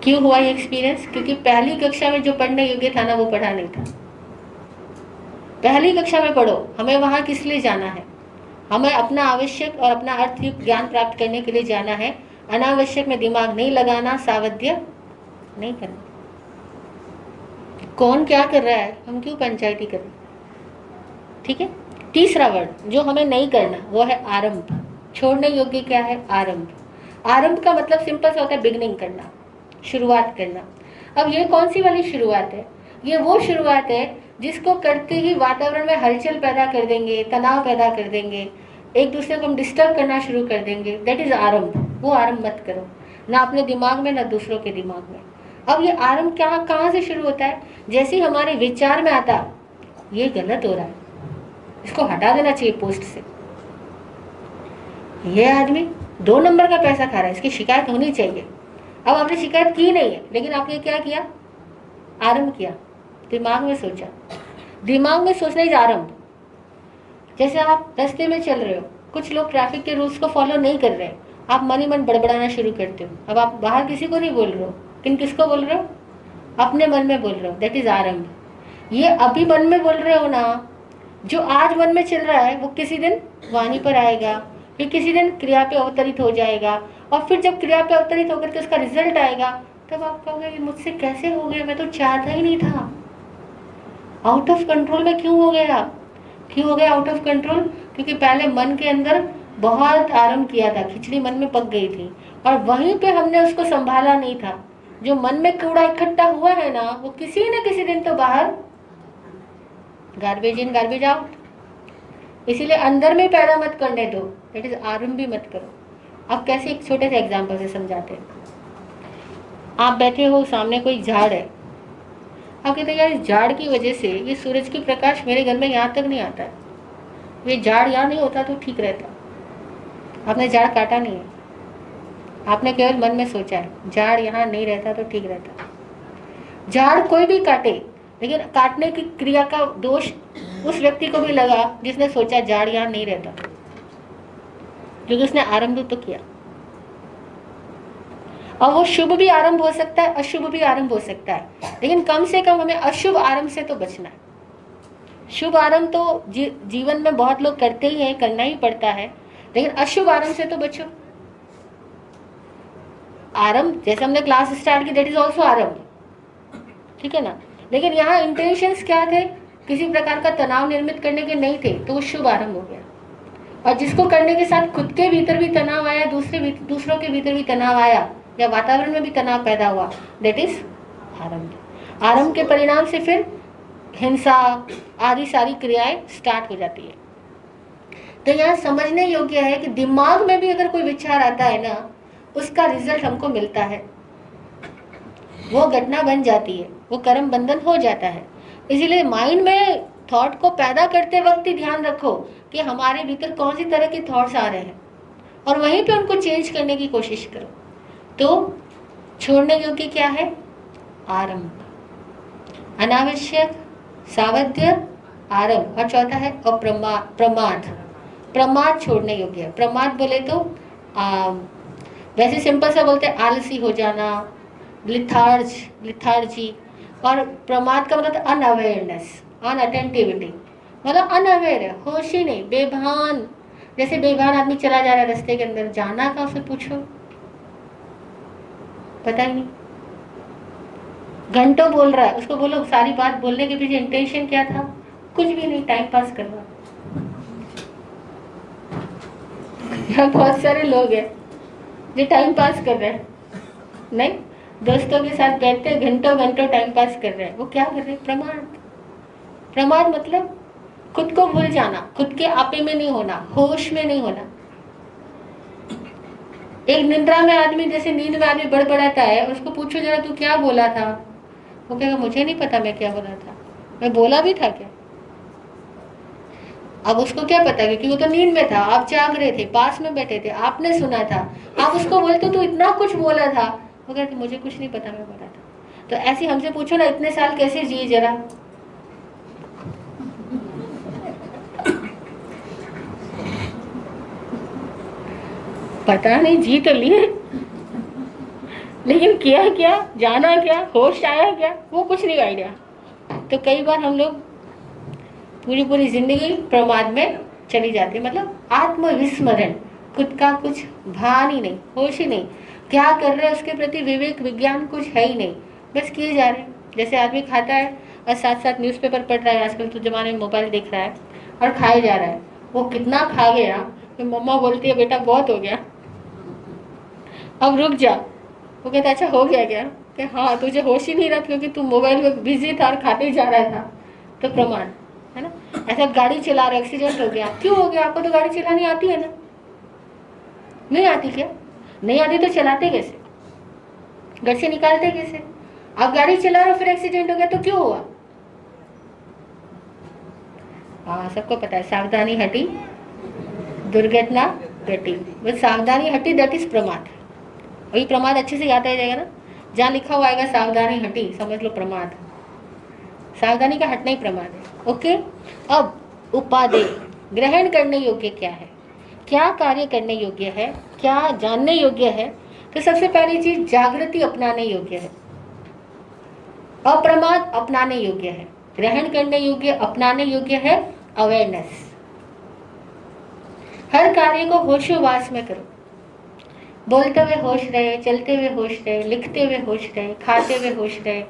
क्यों हुआ ये एक्सपीरियंस? क्योंकि पहली कक्षा में जो पढ़ने योग्य था ना, वो पढ़ा नहीं था। पहली कक्षा में पढ़ो, हमें वहां किस लिए जाना है? हमें अपना आवश्यक और अपना अर्थयुक्त ज्ञान प्राप्त करने के लिए जाना है। अनावश्यक में दिमाग नहीं लगाना, सावध्य नहीं करना। कौन क्या कर रहा है, हम क्यों पंचायती करें? ठीक है। तीसरा वर्ड जो हमें नहीं करना वो है आरंभ। छोड़ने योग्य क्या है? आरंभ। आरंभ का मतलब सिंपल सा होता है बिगनिंग करना, शुरुआत करना। अब ये कौन सी वाली शुरुआत है? ये वो शुरुआत है जिसको करते ही वातावरण में हलचल पैदा कर देंगे, तनाव पैदा कर देंगे, एक दूसरे को हम डिस्टर्ब करना शुरू कर देंगे। दैट इज आरंभ। वो आरंभ मत करो, ना अपने दिमाग में ना दूसरों के दिमाग में। अब ये आरंभ कहाँ से शुरू होता है? जैसे ही हमारे विचार में आता ये गलत हो रहा है, इसको हटा देना चाहिए पोस्ट से, ये आदमी 2 नंबर का पैसा खा रहा है, इसकी शिकायत होनी चाहिए, अब आपने शिकायत की नहीं है, लेकिन आपने क्या किया, आरंभ किया, दिमाग में सोचा। दिमाग में सोचना इज आरंभ। जैसे आप रास्ते में चल रहे हो, कुछ लोग ट्रैफिक के रूल्स को फॉलो नहीं कर रहे, आप मन ही मन बड़बड़ाना शुरू करते हो। अब आप बाहर किसी को नहीं बोल रहे हो, किन किसको बोल रहे हो, अपने मन में बोल रहे हो, दैट इज आरंभ। ये अभी मन में बोल रहे हो ना, जो आज मन में चल रहा है वो किसी दिन वाणी पर आएगा, फिर किसी दिन क्रिया पे अवतरित हो जाएगा, और फिर जब क्रिया पे अवतरित होकर के उसका रिजल्ट आएगा, तब आप कहोगे ये मुझसे कैसे हो गया, मैं तो चाहता ही नहीं था, आउट ऑफ कंट्रोल में क्यों हो गया। क्यों हो गया आउट ऑफ कंट्रोल? क्योंकि पहले मन के अंदर बहुत आरंभ किया था, खिचड़ी मन में पक गई थी, और वहीं पे हमने उसको संभाला नहीं था। जो मन में कूड़ा इकट्ठा हुआ है ना, वो किसी न किसी दिन तो बाहर, गार्बेज इन गार्बेज आउट। इसीलिए अंदर में पैदा मत करने दो, दैट इज आरंभ भी मत करो। अब कैसे, एक छोटे से एग्जाम्पल से समझाते हैं। आप बैठे हो, सामने कोई झाड़ है, आप कहते हैं यार इस झाड़ की वजह से ये सूरज की प्रकाश मेरे घर में यहाँ तक नहीं आता है, ये झाड़ यहाँ नहीं होता तो ठीक रहता। आपने झाड़ काटा नहीं है, आपने केवल मन में सोचा है झाड़ यहाँ नहीं रहता तो ठीक रहता। झाड़ कोई भी काटे, लेकिन काटने की क्रिया का दोष उस व्यक्ति को भी लगा जिसने सोचा झाड़ यहाँ नहीं रहता, क्योंकि उसने आरंभ तो किया। और वो शुभ भी आरंभ हो सकता है, अशुभ भी आरंभ हो सकता है, लेकिन कम से कम हमें अशुभ आरंभ से तो बचना है। शुभ आरंभ तो जीवन में बहुत लोग करते ही हैं, करना ही पड़ता है, लेकिन अशुभ आरंभ से तो बचो। आरंभ जैसे हमने क्लास स्टार्ट की, दैट इज ऑल्सो आरंभ, ठीक है ना। लेकिन यहाँ इंटेंशंस क्या थे, किसी प्रकार का तनाव निर्मित करने के नहीं थे, तो वो शुभ आरंभ हो गया। और जिसको करने के साथ खुद के भीतर भी तनाव आया, दूसरों के भीतर भी तनाव आया, या वातावरण में भी तनाव पैदा हुआ, दैट इज आरंभ। आरंभ के परिणाम से फिर हिंसा आदि सारी क्रियाएं स्टार्ट हो जाती है। तो यहाँ समझने योग्य है कि दिमाग में भी अगर कोई विचार आता है ना, उसका रिजल्ट हमको मिलता है, वो घटना बन जाती है, वो कर्म बंधन हो जाता है। इसीलिए माइंड में थॉट को पैदा करते वक्त ही ध्यान रखो कि हमारे भीतर कौन सी तरह के थॉट्स आ रहे हैं, और वहीं पे उनको चेंज करने की कोशिश करो। तो छोड़ने योग्य क्या है, आरंभ, अनावश्यक, सावध्य, आरंभ, और चौथा है प्रमाद। प्रमाद छोड़ने योग्य है। प्रमाद बोले तो वैसे सिंपल सा बोलते हैं आलसी हो जाना, लिथार्जी, और प्रमाद का मतलब अनअवेयरनेस, अनअटेंटिविटी, मतलब अनअवेयर है, होश ही नहीं, बेभान। जैसे बेभान आदमी चला जा रहा है रास्ते के अंदर, जाना कहाँ, उसे पूछो पता ही नहीं, घंटों बोल रहा है, उसको बोलो सारी बात बोलने के पीछे इंटेंशन क्या था, कुछ भी नहीं, टाइम पास कर रहा। यहाँ बहुत सारे लोग हैं जो टाइम पास कर रहे हैं, नहीं, दोस्तों के साथ बैठते घंटों घंटों टाइम पास कर रहे हैं, वो क्या कर रहे हैं, प्रमाद। प्रमाद मतलब खुद को भूल जाना, खुद के आपे में नहीं होना, होश में नहीं होना। एक निंद्रा में आदमी, जैसे नींद में आदमी बड़बड़ाता है, उसको पूछो जरा तू क्या बोला था, वो कहेगा मुझे नहीं पता मैं क्या बोला था, मैं बोला भी था क्या। अब उसको क्या पता, क्योंकि वो तो नींद में था, आप जाग रहे थे, पास में बैठे थे, आपने सुना था, आप उसको बोलते तो इतना कुछ बोला था, वो कहते मुझे कुछ नहीं पता मैं बोला था। तो ऐसे हमसे पूछो ना, इतने साल कैसे जिए जरा, पता नहीं, जी तो लिए, लेकिन किया क्या, जाना क्या, होश आया क्या, वो कुछ नहीं आइडिया। तो कई बार हम लोग पूरी पूरी जिंदगी प्रमाद में चली जाती है, मतलब आत्मविस्मरण, खुद का कुछ भान ही नहीं, होश ही नहीं, क्या कर रहे हैं उसके प्रति विवेक विज्ञान कुछ है ही नहीं, बस किए जा रहे हैं। जैसे आदमी खाता है और साथ साथ न्यूज़पेपर पढ़ रहा है, आजकल तो जमाने में मोबाइल देख रहा है और खाए जा रहा है, वो कितना खा गया, तो मम्मा बोलती है बेटा बहुत हो गया, अब रुक जा। वो कहता अच्छा हो गया क्या, कि हाँ तुझे होश ही नहीं रहा क्योंकि तू मोबाइल में बिजी था और खाते जा रहा था, तो प्रमाण है ना। ऐसा गाड़ी चला रहा, एक्सीडेंट हो गया, क्यों हो गया, आपको तो गाड़ी चलानी आती है ना, नहीं आती क्या, नहीं आती तो चलाते कैसे, घर से निकालते कैसे। अब गाड़ी चला रहे फिर एक्सीडेंट हो गया तो क्यों हुआ, हाँ सबको पता है, सावधानी हटी दुर्घटना घटी, बस सावधानी हटी, दैट इज प्रमाद। अभी प्रमाद अच्छे से याद आ जाएगा ना, जहाँ लिखा हुआ आएगा सावधानी हटी, समझ लो प्रमाद, सावधानी का हटना ही प्रमाद है। ओके, अब उपादेय, ग्रहण करने योग्य क्या है, क्या कार्य करने योग्य है, क्या जानने योग्य है। तो सबसे पहली चीज जागृति अपनाने योग्य है, अप्रमाद अपनाने योग्य है, ग्रहण करने योग्य अपनाने योग्य है अवेयरनेस। हर कार्य को होशोवास में करो, बोलते हुए होश रहे, चलते हुए होश रहे, लिखते हुए होश रहे, खाते हुए होश रहे,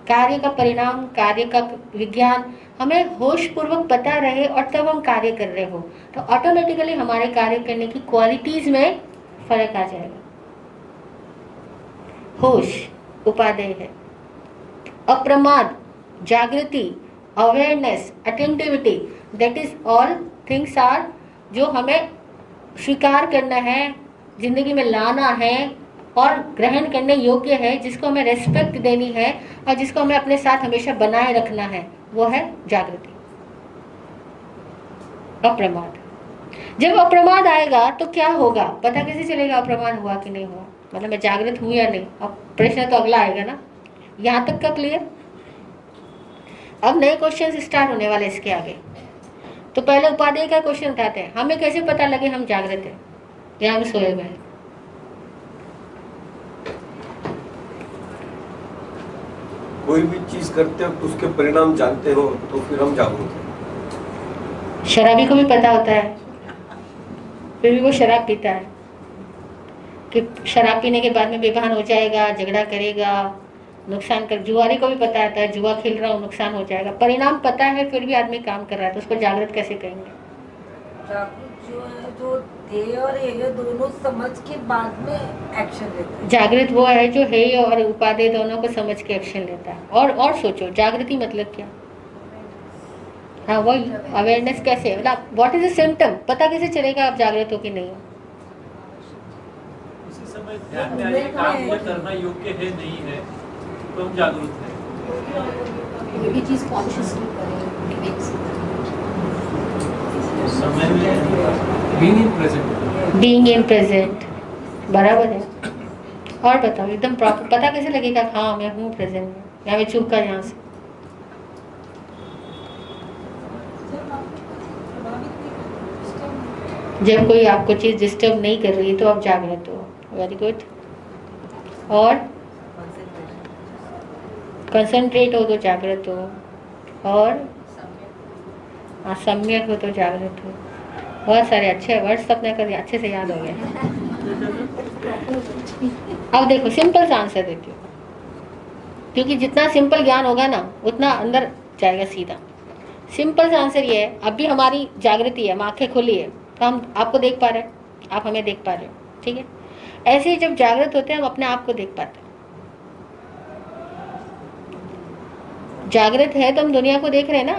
कार्य का परिणाम, कार्य का विज्ञान हमें होश पूर्वक पता रहे और तब हम कार्य कर रहे हो तो ऑटोमेटिकली हमारे कार्य करने की क्वालिटीज में फर्क आ जाएगा। होश उपादेय है, अप्रमाद जागृति, awareness, attentivity, that is all things are जो हमें स्वीकार करना है, जिंदगी में लाना है और ग्रहण करने योग्य है, जिसको हमें रेस्पेक्ट देनी है और जिसको हमें अपने साथ हमेशा बनाए रखना है, वो है जागृति, अप्रमाद। जब अप्रमाद आएगा तो क्या होगा, पता कैसे चलेगा अप्रमाद हुआ कि नहीं हुआ, मतलब मैं जागृत हूं या नहीं। अब प्रश्न तो अगला आएगा ना, यहां तक का क्लियर। अब नए क्वेश्चन स्टार्ट होने वाले इसके आगे। तो पहले उपादेय का क्वेश्चन उठाते हैं, हमें कैसे पता लगे हम जागृत हैं या हम सोए हुए हैं। कोई भी चीज करते हो तो उसके परिणाम जानते हो तो फिर हम जागरूक हैं। शराबी को भी पता होता है, फिर भी वो शराब पीता है कि शराब पीने के बाद में बेभान हो जाएगा, झगड़ा करेगा, नुकसान कर। जुआरी को भी पता होता है जुआ खेल रहा हूँ नुकसान हो जाएगा, परिणाम पता है फिर भी आदमी काम कर रहा है, तो उसको जागृत कैसे कहेंगे। जागृत जो है, जो ध्येय और हेय दोनों समझ के बाद में एक्शन लेते हैं। जागृत वो है जो हेय और उपादेय दोनों को समझ के एक्शन लेता है। और सोचो जागृति मतलब क्या, हाँ वही अवेयरनेस कैसे, मतलब व्हाट इज द सिम्टम, पता कैसे चलेगा आप जागृत हो कि नहीं हो। उसी समय ध्यान में आए काम ये करना योग्य है नहीं है तो हम जागरूक हैं। ये चीज कॉन्शियसली करें, विवेक से करें। समय में being in present, being in present बराबर है। और बताओ एकदम प्रॉपर पता कैसे लगेगा, हाँ मैं हूँ प्रेजेंट में या मैं चूक कर यहाँ से। जब कोई आपको चीज डिस्टर्ब नहीं कर रही तो आप जागृत हो, वेरी गुड। और कंसंट्रेट हो तो जागृत हो, और सम्यक हो तो जागृत हो। बहुत सारे अच्छे वर्ड्स अपने कर अच्छे से याद हो गए। अब देखो सिंपल सा आंसर देती हूँ, क्योंकि जितना सिंपल ज्ञान होगा ना उतना अंदर जाएगा सीधा। सिंपल सा आंसर ये है, अब भी हमारी जागृति है, हम आंखें खुली है तो हम आपको देख पा रहे हैं, आप हमें देख पा रहे हो, ठीक है। ऐसे ही जब जागृत होते हैं हम अपने आप को देख पाते हैं। जागृत है तो हम दुनिया को देख रहे हैं ना,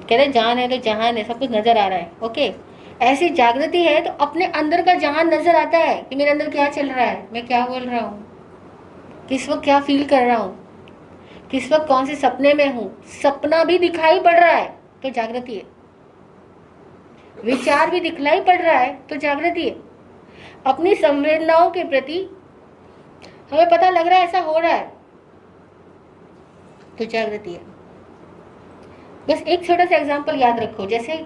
कह रहे जान है तो जहान है, सब कुछ नजर आ रहा है। ओके, ऐसी जागृति है तो अपने अंदर का जहान नजर आता है कि मेरे अंदर क्या चल रहा है, मैं क्या बोल रहा हूँ, किस वक्त क्या फील कर रहा हूँ, किस वक्त कौन से सपने में हूँ, सपना भी दिखाई पड़ रहा है तो जागृति है। विचार भी दिखलाई पड़ रहा है तो जागृति है। अपनी संवेदनाओं के प्रति हमें पता लग रहा है ऐसा हो रहा है तो जागृति है। बस एक छोटा सा एग्जांपल याद रखो, जैसे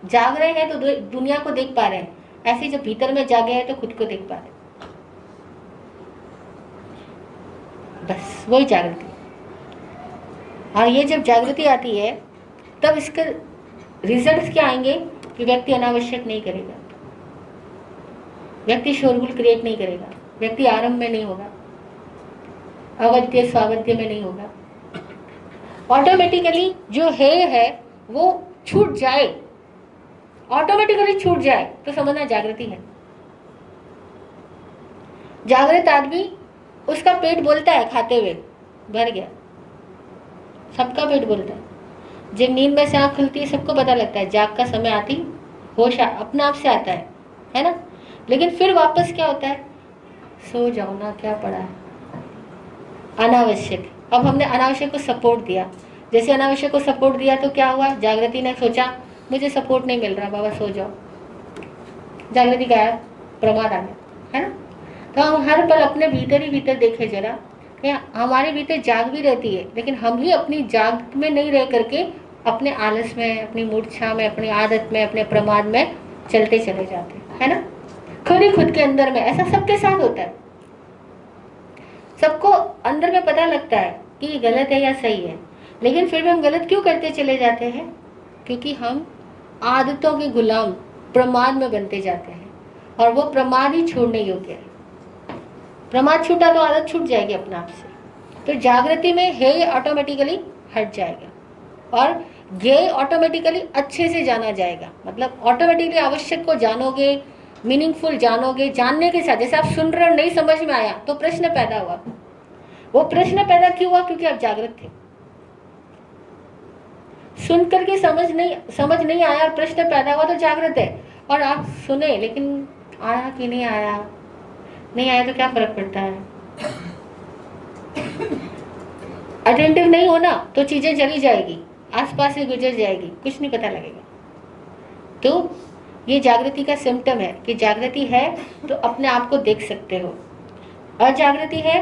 जाग रहे हैं तो दुनिया को देख पा रहे हैं, ऐसे जब भीतर में जागे हैं तो खुद को देख पा रहे हैं, बस वही जागृति। और ये जब जागृति आती है तब इसके रिजल्ट्स क्या आएंगे कि व्यक्ति अनावश्यक नहीं करेगा, व्यक्ति शोरगुल क्रिएट नहीं करेगा, व्यक्ति आरंभ में नहीं होगा, अवध्य स्वावध्य में नहीं होगा। ऑटोमेटिकली जो है वो छूट जाए, ऑटोमेटिकली छूट जाए तो समझना जागृति है। जागृत आदमी उसका पेट बोलता है खाते हुए भर गया, सबका पेट बोलता है। जब नींद में से आँख खुलती है सबको पता लगता है, जाग का समय आती होश अपने आप से आता है ना। लेकिन फिर वापस क्या होता है, सो जाओ ना, क्या पड़ा है, अनावश्यक। अब हमने अनावश्यक को सपोर्ट दिया, जैसे अनावश्यक को सपोर्ट दिया तो क्या हुआ, जागृति ने सोचा मुझे सपोर्ट नहीं मिल रहा, बाबा सो जाओ, जागृति गायब, प्रमाद आ गया, है ना। तो हम हर पल अपने भीतर ही भीतर देखें जरा कि हमारे भीतर जाग भी रहती है, लेकिन हम ही अपनी जाग में नहीं रह करके अपने आलस में, अपनी मूर्छा में, अपनी आदत में, अपने प्रमाद में चलते चले जाते हैं, है ना। खुद ही खुद के अंदर में ऐसा सबके साथ होता है। सबको अंदर में पता लगता है कि ये गलत है या सही है, लेकिन फिर भी हम गलत क्यों करते चले जाते हैं? क्योंकि हम आदतों के गुलाम, प्रमाद में बनते जाते हैं, और वो प्रमाद ही छोड़ने योग्य है। प्रमाद छूटा तो आदत छूट जाएगी अपने आप से। तो जागृति में हे ऑटोमेटिकली हट जाएगा, और ये ऑटोमेटिकली अच्छे से जाना जाएगा। मतलब ऑटोमेटिकली आवश्यक को जानोगे, मीनिंगफुल जानोगे। जानने के साथ, जैसे आप सुन रहे हो, नहीं समझ में आया तो प्रश्न पैदा हुआ। वो प्रश्न पैदा क्यों हुआ? क्योंकि आप जागृत थे। सुन करके समझ नहीं आया और प्रश्न पैदा हुआ तो जागृत है। और आप सुने लेकिन आया कि नहीं आया, नहीं आया तो क्या फर्क पड़ता है? अटेंटिव नहीं होना तो चीजें चली जाएगी, आसपास से गुजर जाएगी, कुछ नहीं पता लगेगा। तो ये जागृति का सिम्टम है कि जागृति है तो अपने आप को देख सकते हो, अजागृति है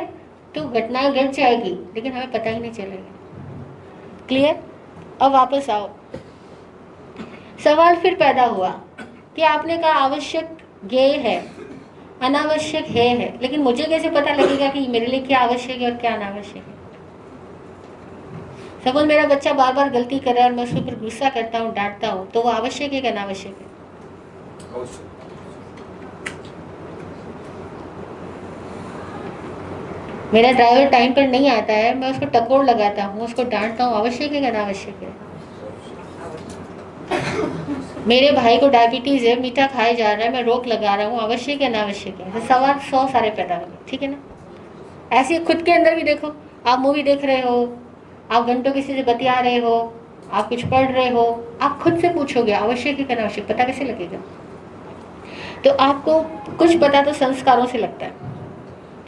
तो घटनाएं घट जाएगी लेकिन हमें पता ही नहीं चलेगा। क्लियर? अब वापस आओ। सवाल फिर पैदा हुआ कि आपने कहा आवश्यक ज्ञेय है, अनावश्यक है, लेकिन मुझे कैसे पता लगेगा कि मेरे लिए क्या आवश्यक है और क्या अनावश्यक है? सपोज मेरा बच्चा बार बार गलती कर रहा है और मैं उसके ऊपर गुस्सा करता हूँ, डांटता हूँ, तो वो आवश्यक है कि अनावश्यक है? मेरा ड्राइवर टाइम पर नहीं आता है, मैं उसको टकोर लगाता हूँ, उसको डांटता हूँ, आवश्यक है कि अनावश्यक है? मेरे भाई को डायबिटीज है, मीठा खाया जा रहा है, मैं रोक लगा रहा हूँ, आवश्यक है अनावश्यक है? तो सवाल 100 सारे पैदा होंगे, ठीक है ना। ऐसे खुद के अंदर भी देखो। आप मूवी देख रहे हो, आप घंटों किसी से बतिया रहे हो, आप कुछ पढ़ रहे हो, आप खुद से पूछोगे आवश्यक है कि अनावश्यक, पता कैसे लगेगा? तो आपको कुछ पता तो संस्कारों से लगता है।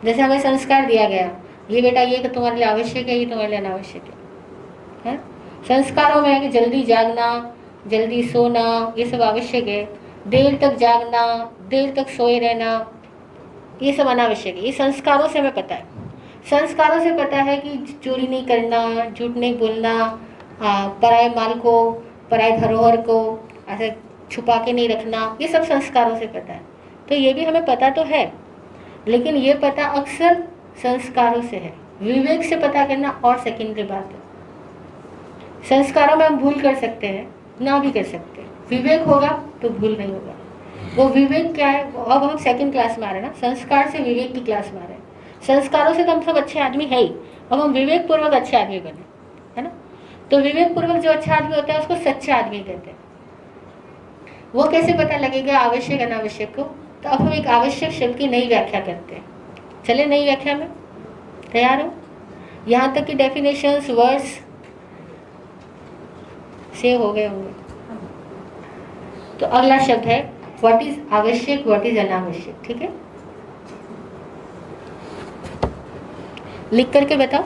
जैसे हमें संस्कार दिया गया, ये बेटा ये कि तुम्हारे लिए आवश्यक है, ये तुम्हारे लिए अनावश्यक है। संस्कारों में है कि जल्दी जागना, जल्दी सोना, ये सब आवश्यक है। देर तक जागना, देर तक सोए रहना, ये सब अनावश्यक है। ये संस्कारों से हमें पता है। संस्कारों से पता है कि चोरी नहीं करना, झूठ नहीं बोलना, पराये माल को, पराये धरोहर को ऐसे छुपा के नहीं रखना, ये सब संस्कारों से पता है। तो ये भी हमें पता तो है, लेकिन ये पता अक्सर संस्कारों से है। विवेक से पता करना और सेकेंडरी बात है। संस्कारों में हम भूल कर सकते हैं, ना भी कर सकते हैं। विवेक होगा तो भूल नहीं होगा। वो विवेक क्या है? अब हम सेकंड क्लास में आ रहे हैं ना, संस्कार से विवेक की क्लास में आ रहे हैं। संस्कारों से तो हम सब अच्छे आदमी है ही, अब हम विवेक पूर्वक अच्छे आदमी बने, है ना। तो विवेक पूर्वक जो अच्छा आदमी होता है उसको सच्चा आदमी कहते हैं। वो कैसे पता लगेगा आवश्यक अनावश्यक को? तो अब हम एक आवश्यक शब्द की नई व्याख्या करते हैं। चले नई व्याख्या में, तैयार हो? यहाँ तक कि डेफिनेशंस, वर्ड्स सेव हो गए होंगे। तो अगला शब्द है व्हाट इज आवश्यक, व्हाट इज अनावश्यक। ठीक है, लिख करके बताओ।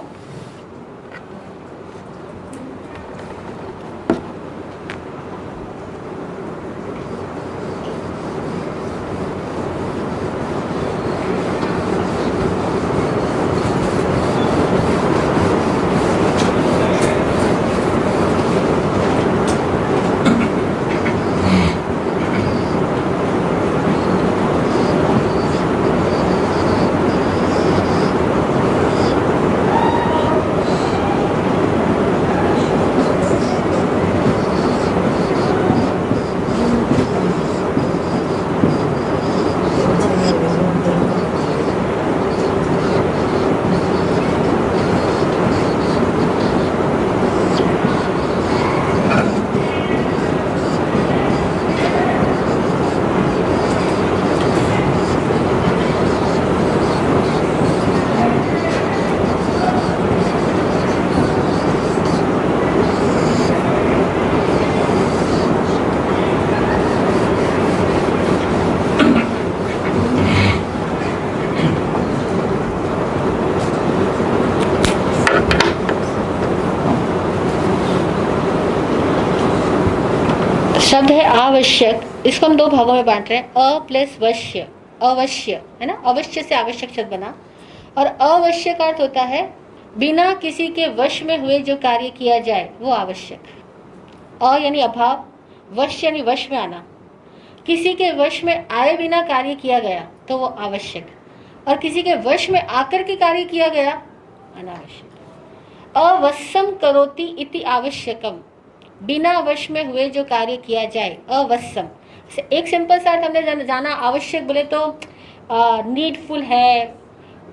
शब्द है आवश्यक। इसको हम दो भागों में बांट रहे हैं, अ प्लस वश्य। अवश्य, है ना, अवश्य से आवश्यक शब्द बना। और अवश्य का अर्थ होता है बिना किसी के वश में हुए जो कार्य किया जाए वो आवश्यक। अ यानी अभाव, वश यानी वश में आना। किसी के वश में आए बिना कार्य किया गया तो वो आवश्यक, और किसी के वश में आकर के कार्य किया गया अनावश्यक। अवश्यम करोति इति आवश्यकम, बिना वश में हुए जो कार्य किया जाए अवश्यम। एक सिंपल सा अर्थ हमने जाना, आवश्यक बोले तो नीडफुल है,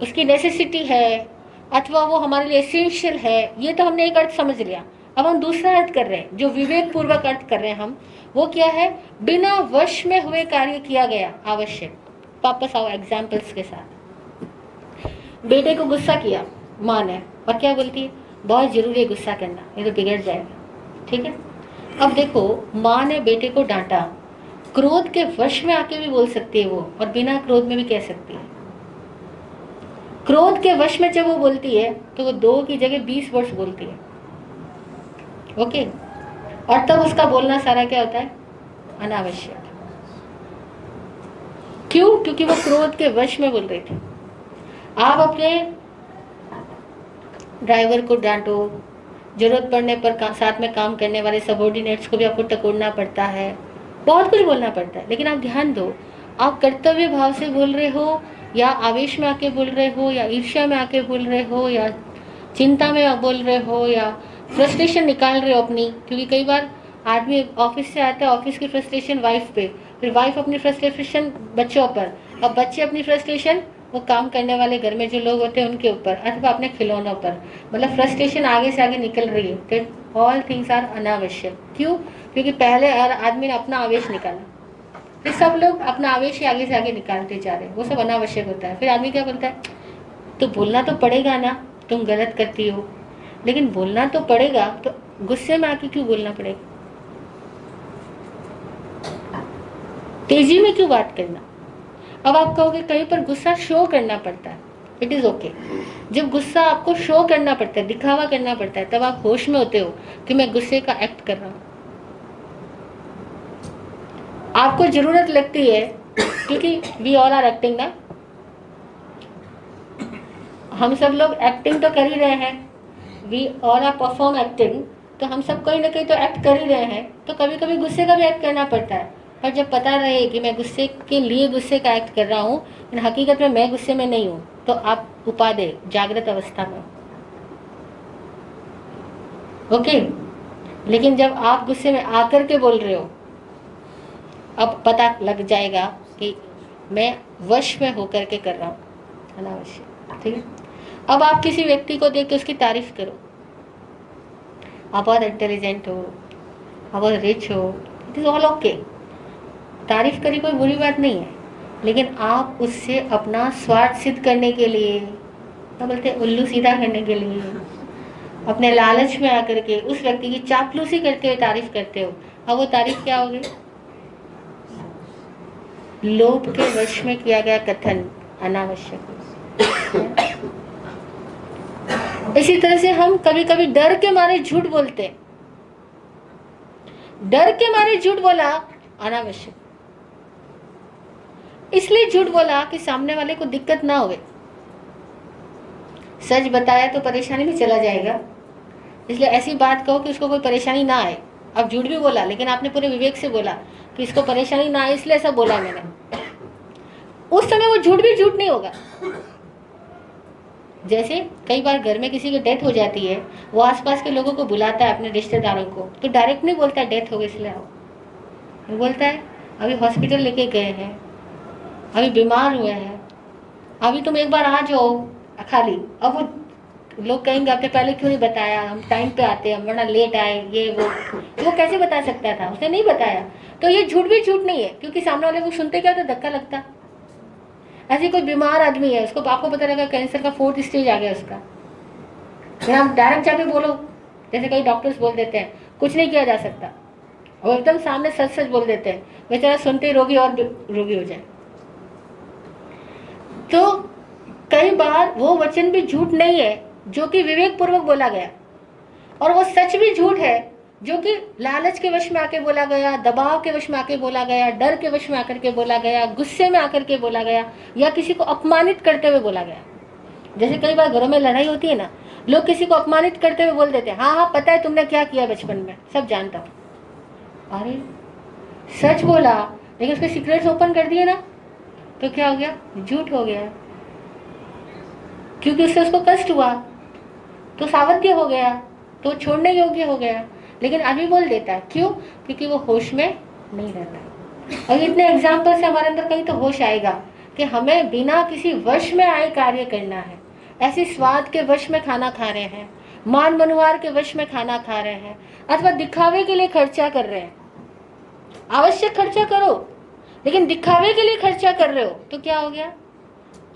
उसकी नेसेसिटी है, अथवा वो हमारे लिए एसेंशियल है, ये तो हमने एक अर्थ समझ लिया। अब हम दूसरा अर्थ कर रहे हैं, जो विवेक पूर्वक अर्थ कर रहे हैं हम, वो क्या है, बिना वश में हुए कार्य किया गया आवश्यक। वापस आओ एग्जाम्पल्स के साथ। बेटे को गुस्सा किया माँ ने, और क्या बोलती है, बहुत जरूरी है गुस्सा करना, ये तो बिगड़ जाएगा, ठीक है। अब देखो, माँ ने बेटे को डांटा, क्रोध के वश में आके भी बोल सकती है वो, और बिना क्रोध में भी कह सकती है। क्रोध के वश में जब वो बोलती है तो वो 2 की जगह 20 वर्ड्स बोलती है, ओके। और तब उसका बोलना सारा क्या होता है, अनावश्यक। क्यों? क्योंकि वो क्रोध के वश में बोल रही थी। आप अपने ड्राइवर को डांटो, जरूरत पड़ने पर साथ में काम करने वाले सबऑर्डिनेट्स को भी आपको टकोरना पड़ता है, बहुत कुछ बोलना पड़ता है, लेकिन आप ध्यान दो, आप कर्तव्य भाव से बोल रहे हो, या आवेश में आके बोल रहे हो, या ईर्ष्या में आके बोल रहे हो, या चिंता में बोल रहे हो, या फ्रस्ट्रेशन निकाल रहे हो अपनी। क्योंकि कई बार आदमी ऑफिस से आता है, ऑफिस की फ्रस्ट्रेशन वाइफ पे, फिर वाइफ अपनी फ्रस्ट्रेशन बच्चों पर, और बच्चे अपनी फ्रस्ट्रेशन वो काम करने वाले घर में जो लोग होते हैं उनके ऊपर, अथवा अपने खिलौनों पर। मतलब फ्रस्ट्रेशन आगे से आगे निकल रही है। तो ऑल थिंग्स आर अनावश्यक। क्यों? क्योंकि पहले हर आदमी ने अपना आवेश निकाला, फिर सब लोग अपना आवेश ही आगे से आगे निकालते जा रहे हैं, वो सब अनावश्यक होता है। फिर आदमी क्या बोलता है, तो बोलना तो पड़ेगा ना, तुम गलत करती हो, लेकिन बोलना तो पड़ेगा, तो गुस्से में आके क्यों बोलना पड़ेगा, तेजी में क्यों बात करना। अब आप कहोगे कहीं पर गुस्सा शो करना पड़ता है, इट इज ओके। जब गुस्सा आपको शो करना पड़ता है, दिखावा करना पड़ता है, तब आप होश में होते हो कि मैं गुस्से का एक्ट कर रहा हूं। आपको जरूरत लगती है, क्योंकि वी ऑल आर एक्टिंग ना, हम सब लोग एक्टिंग तो कर ही रहे हैं, we all are perform acting, तो हम सब कहीं ना कहीं तो एक्ट कर ही रहे हैं, तो कभी कभी गुस्से का भी एक्ट करना पड़ता है। और जब पता रहे कि मैं गुस्से के लिए गुस्से का एक्ट कर रहा हूँ, लेकिन हकीकत में मैं गुस्से में नहीं हूँ, तो आप उपादेय जागृत अवस्था में, ओके। लेकिन जब आप गुस्से में आकर के बोल रहे हो, अब पता लग जाएगा कि मैं वश में होकर के कर रहा हूँ, अनावश्यक, ठीक है। अब आप किसी व्यक्ति को देख के उसकी तारीफ करो, आप बहुत इंटेलिजेंट हो, आप बहुत रिच हो, इट इज ऑल ओके, तारीफ करी कोई बुरी बात नहीं है, लेकिन आप उससे अपना स्वार्थ सिद्ध करने के लिए, क्या बोलते हैं, उल्लू सीधा करने के लिए, अपने लालच में आकर के उस व्यक्ति की चापलूसी करते हुए तारीफ करते हो। अब वो तारीफ क्या होगी, लोभ के वश में किया गया कथन, अनावश्यक। इसी तरह से हम कभी कभी डर के मारे झूठ बोलते हैं, डर के मारे झूठ बोला, अनावश्यक। इसलिए झूठ बोला कि सामने वाले को दिक्कत ना होवे, सच बताया तो परेशानी में चला जाएगा, इसलिए ऐसी बात कहो कि उसको कोई परेशानी ना आए। अब झूठ भी बोला, लेकिन आपने पूरे विवेक से बोला कि इसको परेशानी ना आए, इसलिए ऐसा बोला मैंने। उस समय वो झूठ भी झूठ नहीं होगा। जैसे कई बार घर में किसी की डेथ हो जाती है, वो आसपास के लोगों को बुलाता है, अपने रिश्तेदारों को, तो डायरेक्ट नहीं बोलता डेथ हो गई इसलिए आओ, वो बोलता है अभी हॉस्पिटल लेके गए हैं, अभी बीमार हुए हैं, अभी तुम एक बार आ जाओ खाली। अब वो लोग कहेंगे आपने पहले क्यों नहीं बताया, हम टाइम पे आते, हम वरना लेट आए, ये वो कैसे बता सकता था, उसने नहीं बताया। तो ये झूठ भी झूठ नहीं है, क्योंकि सामने वाले को सुनते क्या होता, धक्का लगता। ऐसे कोई बीमार आदमी है, उसको आपको पता लगा कैंसर का 4th स्टेज आ गया उसका, फिर हम डायरेक्ट जाके बोलो, जैसे कई डॉक्टर्स बोल देते हैं कुछ नहीं किया जा सकता, और एकदम सामने सच सच बोल देते हैं, बेचारा सुनते ही रोगी और रोगी हो जाए। तो कई बार वो वचन भी झूठ नहीं है जो कि विवेक पूर्वक बोला गया, और वो सच भी झूठ है जो कि लालच के वश में आके बोला गया, दबाव के वश में आके बोला गया, डर के वश में आकर के बोला गया, गुस्से में आकर के बोला गया, या किसी को अपमानित करते हुए बोला गया। जैसे कई बार घरों में लड़ाई होती है ना, लोग किसी को अपमानित करते हुए बोल देते हैं, हाँ हाँ पता है तुमने क्या किया बचपन में, सब जानता हूँ। अरे सच बोला लेकिन उसके सीक्रेट्स ओपन कर दिए ना, तो क्या हो गया? झूठ हो गया, क्योंकि उससे उसको कष्ट हुआ तो सावध्य हो गया, तो छोड़ने योग्य हो गया। लेकिन आदमी बोल देता है, क्यों? क्योंकि वो होश में नहीं रहता। और इतने एग्जाम्पल से हमारे अंदर कहीं तो होश आएगा कि हमें बिना किसी वश में आए कार्य करना है। ऐसे स्वाद के वश में खाना खा रहे हैं, मान मनुहार के वश में खाना खा रहे हैं, अथवा दिखावे के लिए खर्चा कर रहे हैं। आवश्यक खर्चा करो, लेकिन दिखावे के लिए खर्चा कर रहे हो तो क्या हो गया?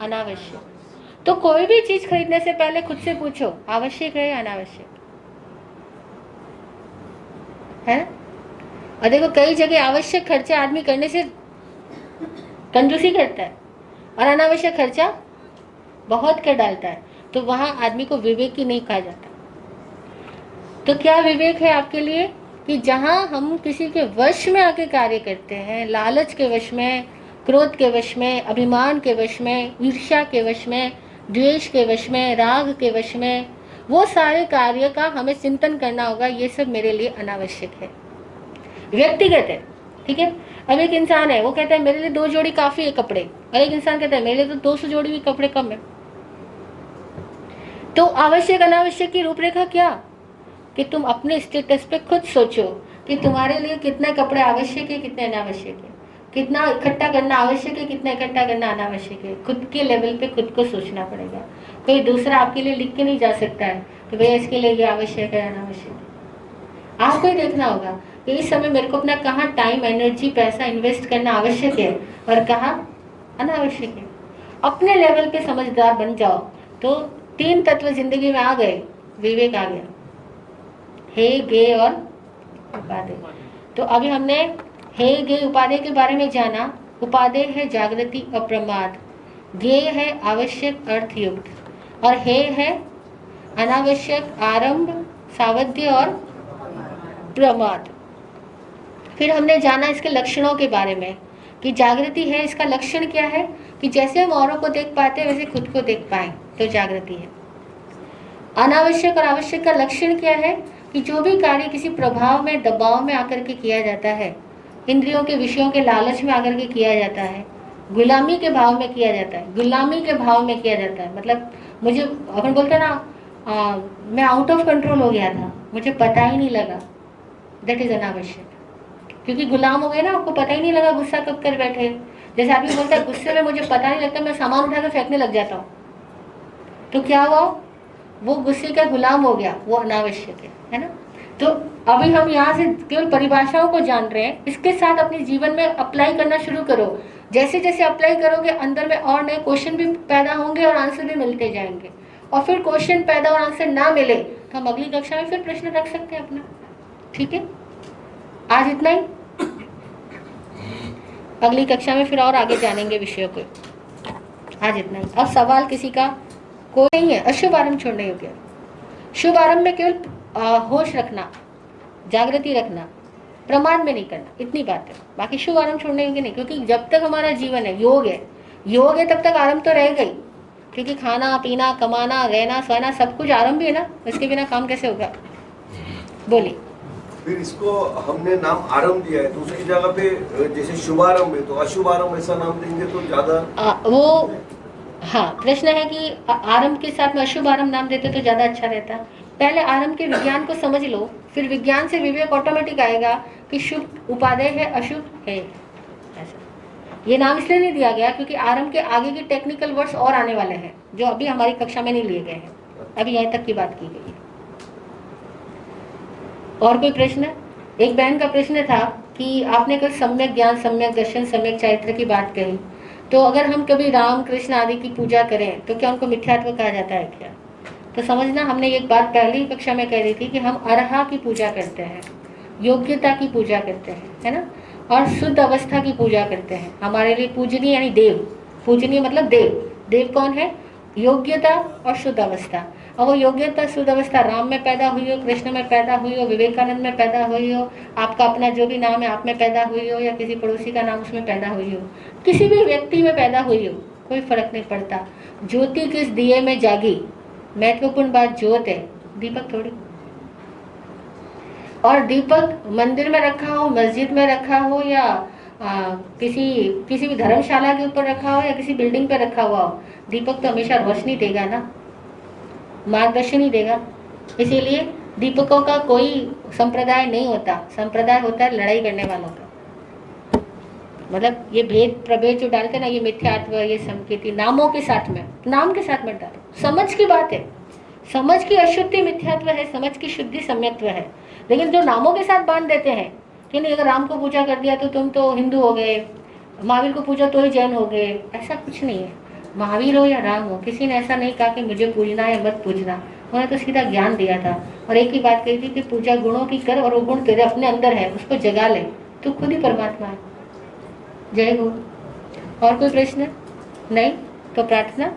अनावश्यक। तो कोई भी चीज खरीदने से पहले खुद से पूछो, आवश्यक है या अनावश्यक है? और देखो कई जगह आवश्यक खर्चा आदमी करने से कंजूसी करता है और अनावश्यक खर्चा बहुत कर डालता है, तो वहां आदमी को विवेक ही नहीं कहा जाता। तो क्या विवेक है आपके लिए कि जहां हम किसी के वश में आके कार्य करते हैं, लालच के वश में, क्रोध के वश में, अभिमान के वश में, ईर्ष्या के वश में, द्वेष के वश में, राग के वश में, वो सारे कार्य का हमें चिंतन करना होगा, ये सब मेरे लिए अनावश्यक है। व्यक्तिगत है, ठीक है। अब एक इंसान है, वो कहता है मेरे लिए 2 जोड़ी काफी है कपड़े, और एक इंसान कहता है मेरे लिए तो 200 जोड़ी भी कपड़े कम है। तो आवश्यक अनावश्यक की रूपरेखा क्या? कि तुम अपने स्टेटस पे खुद सोचो कि तुम्हारे लिए कितने कपड़े आवश्यक है, कितने अनावश्यक है, कितना इकट्ठा करना आवश्यक है, कितना इकट्ठा करना अनावश्यक है। खुद के लेवल पे खुद को सोचना पड़ेगा। कोई दूसरा आपके लिए लिख के नहीं जा सकता है कि भैया इसके लिए ये आवश्यक है, अनावश्यक है। आपको ही देखना होगा कि इस समय मेरे को अपना कहाँ टाइम, एनर्जी, पैसा इन्वेस्ट करना आवश्यक है और कहाँ अनावश्यक है। अपने लेवल पे समझदार बन जाओ तो 3 तत्व जिंदगी में आ गए, विवेक आ गया, हे गे और उपादेय। तो अभी हमने हे गे उपादेय के बारे में जाना। उपादेय है जागृति और प्रमाद, गे है आवश्यक अर्थ युक्त, और हे है अनावश्यक आरंभ, सावध्य और प्रमाद। फिर हमने जाना इसके लक्षणों के बारे में कि जागृति है, इसका लक्षण क्या है कि जैसे हम औरों को देख पाते हैं वैसे खुद को देख पाए तो जागृति है। अनावश्यक और आवश्यक का लक्षण क्या है कि जो भी कार्य किसी प्रभाव में, दबाव में आकर के किया जाता है, इंद्रियों के विषयों के लालच में आकर के किया जाता है, गुलामी के भाव में किया जाता है, गुलामी के भाव में किया जाता है। मतलब मुझे अपन बोलते हैं ना, मैं आउट ऑफ कंट्रोल हो गया था, मुझे पता ही नहीं लगा, दैट इज अनावश्यक। क्योंकि गुलाम हो गए ना, आपको पता ही नहीं लगा गुस्सा कब कर बैठे। जैसे आदमी बोलता है गुस्से में मुझे पता नहीं लगता, मैं सामान उठा कर फेंकने लग जाता हूँ, तो क्या हुआ? वो गुस्से का गुलाम हो गया, वो अनावश्यक है ना। तो अभी हम यहाँ से केवल परिभाषाओं को जान रहे हैं, इसके साथ अपने जीवन में अप्लाई करना शुरू करो। जैसे जैसे अप्लाई करोगे अंदर में और नए क्वेश्चन भी पैदा होंगे और आंसर भी मिलते जाएंगे। और फिर क्वेश्चन पैदा और आंसर ना मिले तो हम अगली कक्षा में फिर प्रश्न रख सकते हैं अपना। ठीक है, आज इतना ही, अगली कक्षा में फिर और आगे जानेंगे विषयों को। आज इतना ही। अब सवाल किसी का कोई नहीं है। अशुभ आरंभ छोड़ने योग्य। शुभ आरंभ में केवल होश रखना, जागृति रखना, प्रमाद में नहीं करना, इतनी बात है। बाकी शुभ आरंभ छोड़ने योग्य नहीं, क्योंकि जब तक हमारा जीवन है, योग है तब तक आरंभ तो रहेगा ही। क्योंकि खाना पीना, कमाना, रहना, सोना सब कुछ आरंभ ही है ना, इसके बिना काम कैसे होगा? बोलिए। फिर इसको हमने नाम आरंभ दिया है तो उसकी जगह पे जैसे शुभारंभ है तो अशुभारंभ ऐसा नाम देंगे तो ज्यादा वो हाँ, प्रश्न है कि आरंभ के साथ में अशुभ आरंभ नाम देते तो ज्यादा अच्छा रहता। पहले आरंभ के विज्ञान को समझ लो, फिर विज्ञान से विवेक ऑटोमेटिक आएगा कि शुभ उपादेय है, अशुभ है। ऐसा ये नाम इसलिए नहीं दिया गया क्योंकि आरंभ के आगे के टेक्निकल वर्ड्स और आने वाले हैं जो अभी हमारी कक्षा में नहीं लिए गए हैं, अभी यहीं तक की बात की गई है। और कोई प्रश्न? एक बहन का प्रश्न था कि आपने कल सम्यक ज्ञान, सम्यक दर्शन, सम्यक चरित्र की बात कही, तो अगर हम कभी राम कृष्ण आदि की पूजा करें तो क्या उनको मिथ्यात्व कहा जाता है क्या? तो समझना, हमने एक बात पहली कक्षा में कह रही थी कि हम अर्हा की पूजा करते हैं, योग्यता की पूजा करते हैं, है ना, और शुद्ध अवस्था की पूजा करते हैं। हमारे लिए पूजनीय यानी देव, पूजनीय मतलब देव। देव कौन है? योग्यता और शुद्ध अवस्था। और वो योग्यता शुद्ध अवस्था राम में पैदा हुई हो, कृष्ण में पैदा हुई हो, विवेकानंद में पैदा हुई हो, आपका अपना जो भी नाम है आप में पैदा हुई हो, या किसी पड़ोसी का नाम उसमें पैदा हुई हो, किसी भी व्यक्ति में पैदा हुई हो, कोई फर्क नहीं पड़ता। ज्योति किस दिए में जागी, महत्वपूर्ण बात ज्योत है, दीपक थोड़ी। और दीपक मंदिर में रखा हो, मस्जिद में रखा हो, या किसी भी धर्मशाला के ऊपर रखा हो, या किसी बिल्डिंग पे रखा हुआ हो, दीपक तो हमेशा रोशनी देगा ना, मार्गदर्शन ही देगा। इसीलिए दीपकों का कोई संप्रदाय नहीं होता, संप्रदाय होता है लड़ाई करने वालों का। मतलब ये भेद प्रभेद जो डालते ना, ये मिथ्यात्व, ये संकेती नामों के साथ में, नाम के साथ मत डालो, समझ की बात है। समझ की अशुद्धि मिथ्यात्व है, समझ की शुद्धि सम्यत्व है। लेकिन जो नामों के साथ बांध देते हैं कि नहीं, अगर राम को पूजा कर दिया तो तुम तो हिंदू हो गए, महावीर को पूजा तो ही जैन हो गए, ऐसा कुछ नहीं है। महावीर हो या राम हो, किसी ने ऐसा नहीं कहा कि मुझे पूजना या मत पूजना, उन्होंने तो सीधा ज्ञान दिया था। और एक ही बात कही थी कि पूजा गुणों की कर, और वो गुण तेरे अपने अंदर है, उसको जगा ले, तो खुद ही परमात्मा है। जय गुरु। और कोई प्रश्न नहीं तो प्रार्थना।